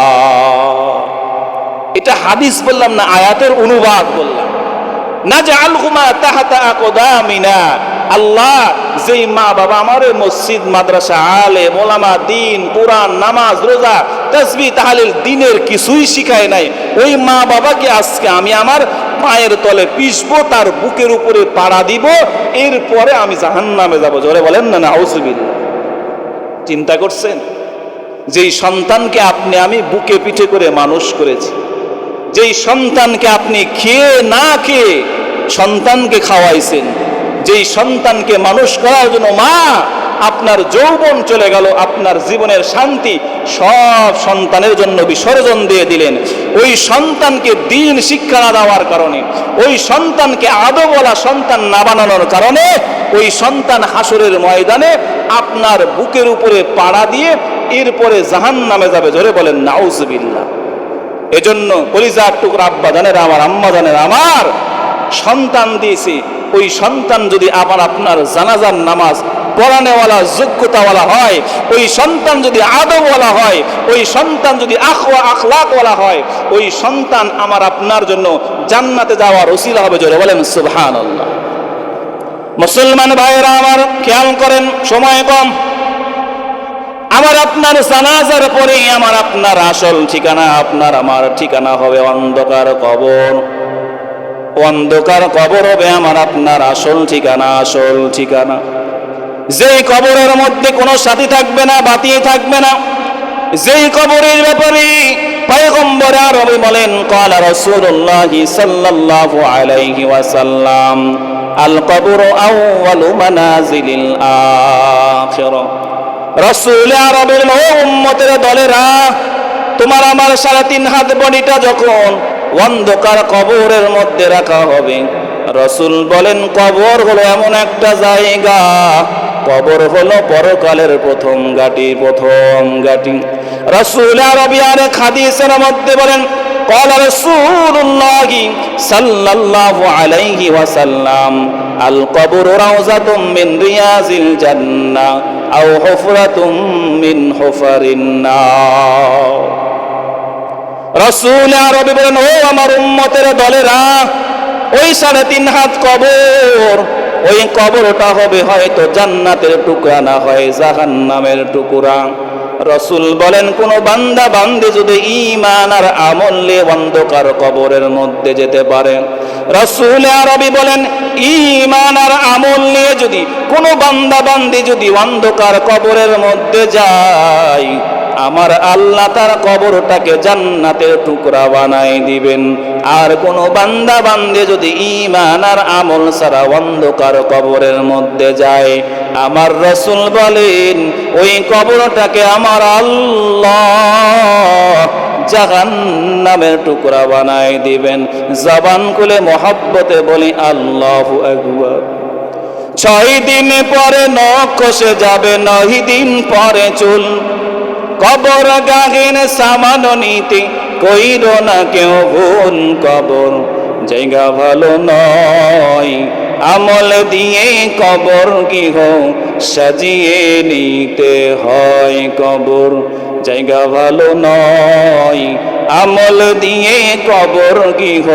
এটা হাদিস বললাম না, আয়াতের অনুবাদ বললাম। নাজআলহুমা তাহতা আকদামিনা। আল্লাহ যেই মা বাবা আমার মসজিদ মাদ্রাসা আলেম ওলামা দিন কুরআন নামাজ রোজা তাসবিহ তাহলিল দিনের কিছুই শিখায় নাই, ওই মা বাবাকে আজকে আমি আমার পায়ের তলে পিষবো, তার বুকের উপরে পাড়া দিব, এরপরে আমি জাহান্নামে যাব। জোরে বলেন না নাউজুবিল্লাহ। চিন্তা করছেন যেই সন্তানকে আপনি আমি বুকে পিঠে করে মানুষ করেছি, যেই সন্তানকে আপনি খেয়ে না খেয়ে সন্তানকে খাওয়াইছেন, যেই সন্তানকে মানুষ করার জন্য মা আপনার যৌবন চলে গেল, আপনার জীবনের শান্তি সব সন্তানের জন্য বিসর্জন দিয়ে দিলেন, ওই সন্তানকে দিন শিক্ষা না দেওয়ার কারণে, ওই সন্তানকে আদবওয়ালা সন্তান না বানানোর কারণে ওই সন্তান হাসরের ময়দানে আপনার বুকের উপরে পাড়া দিয়ে এরপরে জাহান্নামে যাবে। জোরে বলেন নাউজুবিল্লাহ। এজন্য কলিজার টুকরা আব্বা জানেরা আমার, আম্মা জানেরা আমার, সন্তান দিয়েছি, ওই সন্তান যদি আবার আপনার জানাজার নামাজ পড়ানেওয়ালা যোগ্যতাওয়ালা হয়, ওই সন্তান যদি আদবওয়ালা হয়, ওই সন্তান যদি আখলাকওয়ালা হয়, ওই সন্তান আমার আপনার জন্য জান্নাতে যাওয়ার ওসিলা হবে। জোরে বলেন সুবহানাল্লাহ। মুসলমান ভাইয়েরা আমার খেয়াল করেন, সময় কম। আমার আপনার জানাজার পরে আমার আপনার আসল ঠিকানা, আপনার আমার ঠিকানা হবে অন্ধকার কবর। অন্ধকার কবর হবে আমার আপনার আসল ঠিকানা, আসল ঠিকানা। যেই কবরের মধ্যে কোনো সাথী থাকবে না, বাতি থাকবে না, যেই কবরের ব্যাপারে পয়গম্বর আরবি বলেন ক্বালা রাসূলুল্লাহি সাল্লাল্লাহু আলাইহি ওয়াসাল্লাম আল কবরু আউয়ালু মানাজিলিল আখিরা। রাসূল আরবের উম্মতের দলেরা, তোমার আমার 3.5 হাত বডিটা যখন অন্ধকার কবরের মধ্যে রাখা হবে, রাসূল বলেন কবর হলো এমন একটা জায়গা, কবর হলো পরকালের প্রথম ঘাঁটি, প্রথম ঘাঁটি। রাসূল আরবি আরেক হাদিসের মধ্যে বলেন ক্বালা রাসূলুল্লাহি সাল্লাল্লাহু আলাইহি ওয়াসাল্লাম আল কবরু রাউযাতুম মিন রিয়াজিল জান্নাহ আও হুফরাতুম মিন হুফারিন নার। রাসূল আরবি বলেন, ও আমার উম্মতের দলেরা, ওই 3.5 হাত কবর, ওই কবরটা হবে হয়তো জান্নাতের টুকরা, না হয় জাহান্নামের টুকরা। রাসূল বলেন, কোন বান্দা বান্দি যদি ঈমান আর আমল নিয়ে অন্ধকার কবরের মধ্যে যেতে পারে, রাসূল আরবি বলেন, ঈমান আর আমল নিয়ে যদি কোন বান্দা বান্দি যদি অন্ধকার কবরের মধ্যে যায়, আমার আল্লাহ তার কবরটাকে জান্নাতের টুকরা বানাই দিবেন। আর কোন বান্দা বান্দে যদি ঈমান আর আমল ছাড়া অন্ধকার কবরের মধ্যে যায়, আমার রাসূল বলেন ওই কবরটাকে আমার আল্লাহ জাহান্নামের টুকরা বানাই দিবেন। জবান খুলে মহব্বতে বলি আল্লাহু আকবার। 6 দিন পরে নখ খসে যাবে, 9 দিন পরে চুল। কবর গাহিন সামান নীতি কইর না কেউ ভুল, কবর জায়গা ভালো নয়, আমল দিয়ে কবর গৃহ সাজিয়ে নিতে হয়। কবর জায়গা ভালো নয়, আমল দিয়ে কবর গৃহ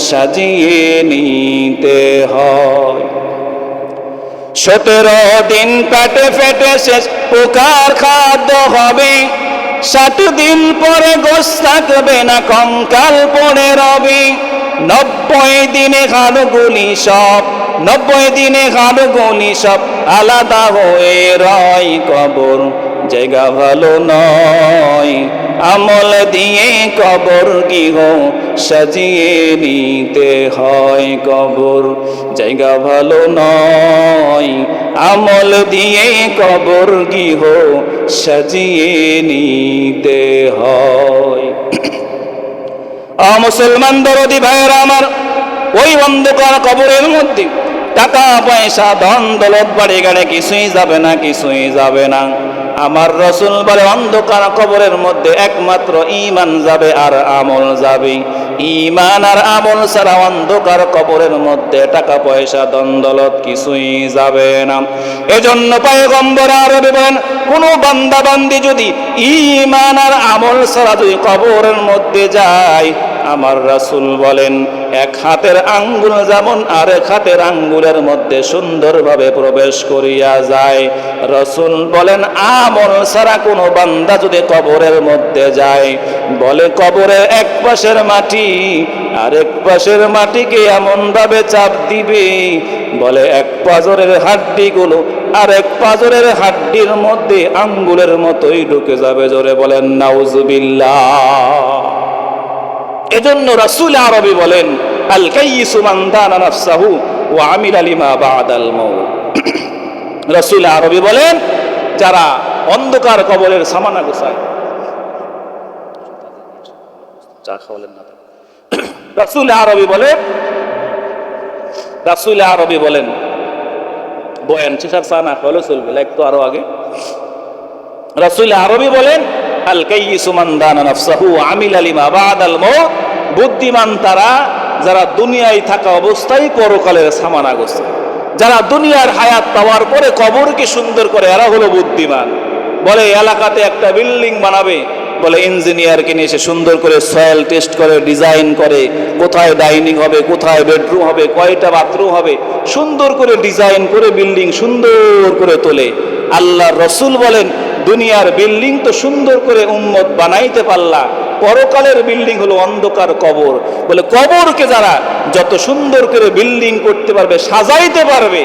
সাজিয়ে নিতে হয়। 17 দিন পেটে ফেটে শেষ পোকার খাদ্য হবে, 60 দিন পরে গোশ থাকবে না, কঙ্কাল পড়ে রবে। 90 দিনে হাড়গুলি সব, 90 দিনে হাড়গুলি সব আলাদা হয়ে রয়। কবর জায়গা ভালো নয়, আমল দিয়ে কবর গৃহ সাজিয়ে নিতে হয়। কবর জায়গা ভালো নয়, আমল দিয়ে কবর গৃহ সাজিয়ে নিতে হয়। মুসলমান দরদি ভাইয়েরা আমার, ওই অন্ধকার কবরের মধ্যে টাকা পয়সা ধন দৌলত বাড়ি গাড়ি কিছুই যাবে না, কিছুই যাবে না। আমার রাসূল বলে অন্ধকার কবরের মধ্যে একমাত্র ঈমান যাবে আর আমল যাবে। ঈমান আর আমল ছাড়া অন্ধকার কবরের মধ্যে টাকা পয়সা ধন দৌলত কিছুই যাবে না। এজন্য পয়গম্বর আরবি বলেন, কোন বান্দা বান্দি যদি ঈমান আর আমল ছাড়া যদি কবরের মধ্যে যায়, আমার রাসূল বলেন এক হাতের আঙ্গুল যেমন আরেক হাতের আঙ্গুলের মধ্যে সুন্দরভাবে প্রবেশ করিয়া যায়। রাসূল বলেন আমল ছাড়া কোনো বান্দা যদি কবরের মধ্যে যায়, বলে কবরের এক পাশের মাটি আরেক পাশের মাটিকে এমন ভাবে চাপ দিবে, বলে এক পাজরের হাড্ডিগুলো আরেক পাজরের হাড্ডির মধ্যে আঙ্গুলের মতোই ঢুকে যাবে। জোরে বলেন নাউজুবিল্লাহ। এজন্য রাসূল আরবি বলেন, আল কাইয়িসু মান দানা নাফসাহু ওয়া আমিলা লিমা বাদাল মাউত। রাসূল আরবি বলেন, যারা অন্ধকার কবরের সামানা গোছায়, চা খাওয়ালেন না। রাসূল আরবি বলেন বয়ান শেষার চা না খাওয়ালে চলবে, লাইক তো আরো আগে। রাসূল আরবি বলেন, আল কাইয়িসু মান দানা নাফসাহু ওয়া আমিলা লিমা বাদাল মাউত। বুদ্ধিমান তারা যারা দুনিয়ায় থাকা অবস্থায় পরকালের সামানা গোছায়, যারা দুনিয়ার হায়াত পাওয়ার পরে কবরকে সুন্দর করে, এরা হলো বুদ্ধিমান। বলে এলাকাতে একটা বিল্ডিং বানাবে, বলে ইঞ্জিনিয়ারকে নিয়ে এসে সুন্দর করে সয়েল টেস্ট করে ডিজাইন করে, কোথায় ডাইনিং হবে, কোথায় বেডরুম হবে, কয়টা বাথরুম হবে, সুন্দর করে ডিজাইন করে বিল্ডিং সুন্দর করে তোলে। আল্লাহর রাসূল বলেন, দুনিয়ার বিল্ডিং তো সুন্দর করে উম্মত বানাইতে পারলা, পরকালের বিল্ডিং হলো অন্ধকার কবর। বলে কবরকে যারা যত সুন্দর করে বিল্ডিং করতে পারবে, সাজাইতে পারবে,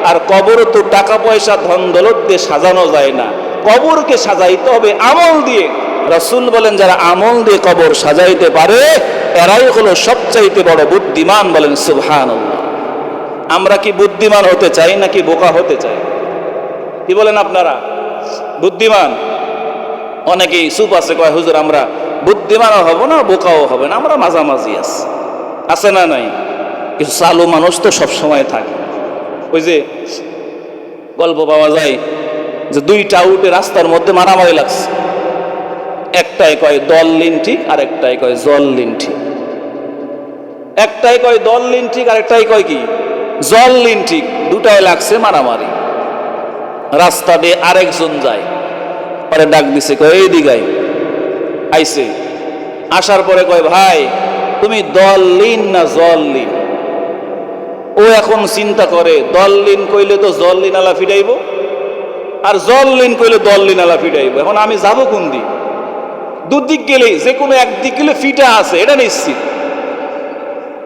আর কবর তো টাকা পয়সা ধন দৌলত দিয়ে সাজানো যায় না, কবরকে সাজাইতে হবে আমল দিয়ে। রাসূল বলেন যারা আমল দিয়ে কবর সাজাইতে পারে, এরাই হলো সবচাইতে বড় বুদ্ধিমান। বলেন সুবহানাল্লাহ। আমরা কি বুদ্ধিমান হতে চাই নাকি বোকা হতে চাই? কি বলেন আপনারা? বুদ্ধিমান? অনেকেই চুপ আছে, কয় হুজুর আমরা বুদ্ধিমানও হব না বোকাও হবে না, আমরা মাঝামাঝি আছে না নাই? কিছু চালু মানুষ তো সবসময় থাকে। ওই যে গল্প পাওয়া যায় যে দুইটা উটে রাস্তার মধ্যে মারামারি লাগছে, একটাই কয় দল লিন ঠিক আর একটাই কয় জল লিন ঠিক। একটাই কয় দল লিন ঠিক আর একটাই কয় কি জল্লিন ঠিক, দুটাই লাগছে মারামারি। রাস্তা দিয়ে আরেকজন যায়, পরে ডাক দিছে, কয় এই দিগাই আইছে। আসার পরে কয় ভাই তুমি দল্লিন না জল্লিন? ও এখন চিন্তা করে দল্লিন কইলে তো জল্লিন আলা ফিরাইব, আর জল্লিন কইলে দল্লিন আলা ফিরাইব। এখন আমি যাব কোন দিক? দুদিক গেলেই যে কোনো একদিক গেলে ফিটা আছে, এটা নিশ্চিত।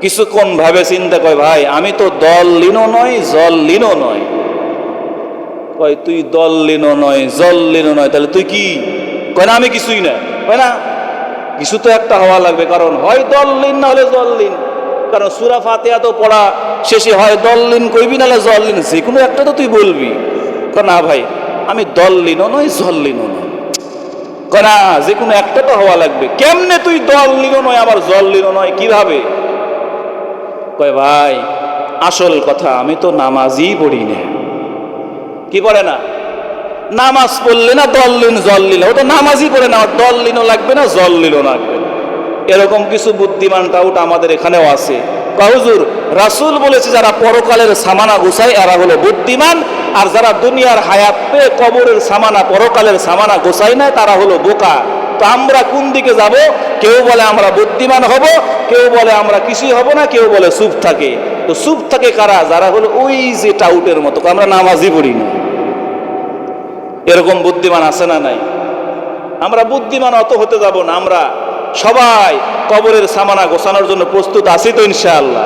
কিছুক্ষণ ভাবে চিন্তা কয় ভাই আমি তো দল্লিনও নয় জল্লিনও নয়। কয় তুই দল্লিনও নয় জল্লিনও নয়, তাহলে তুই কি? কয় না আমি কিছুই না। কয় না, কিছু তো একটা হওয়া লাগবে, কারণ হয় দল্লিন না হলে জল্লিন। কারণ সূরা ফাতিহা তো পড়া শেষে হয় দল্লিন কইবি নাহলে জল্লিন, যে কোনো একটা তো তুই বলবি। কয় না ভাই আমি দল্লিনও নয় জল্লিনও নয়। কয় না, যে কোনো একটা তো হওয়া লাগবে। কেমনে তুই দল্লিনও নয় আবার জল্লিনও নয়, কিভাবে? কয় ভাই আসল কথা আমি তো নামাজই পড়ি না। কি পড়ে না? নামাজ পড়লে না দল্লিন জল্লিন, ও তো নামাজই পড়ে না, দল্লিনও লাগবে না জল্লিনও লাগবে না। এরকম কিছু বুদ্ধিমান টাউট আমাদের এখানেও আছে। হুজুর রাসূল বলেছে যারা পরকালের সামানা গোছায় এরা হলো বুদ্ধিমান, আর যারা দুনিয়ার হায়াত পেয়ে কবরের সামানা পরকালের সামানা গোছায় না তারা হলো বোকা। তো আমরা কোন দিকে যাব? কেউ বলে আমরা বুদ্ধিমান হব, কেউ বলে আমরা কিছুই হব না, কেউ বলে চুপ থাকে। তো চুপ থাকে কারা? যারা হলো ওই যে টাউটের মতো, আমরা নামাজই পড়ি না। এরকম বুদ্ধিমান আছে না নাই? আমরা বুদ্ধিমান অত হতে যাব না। আমরা সবাই কবরের সামানা গোছানোর জন্য প্রস্তুত আছি তো ইনশাআল্লাহ।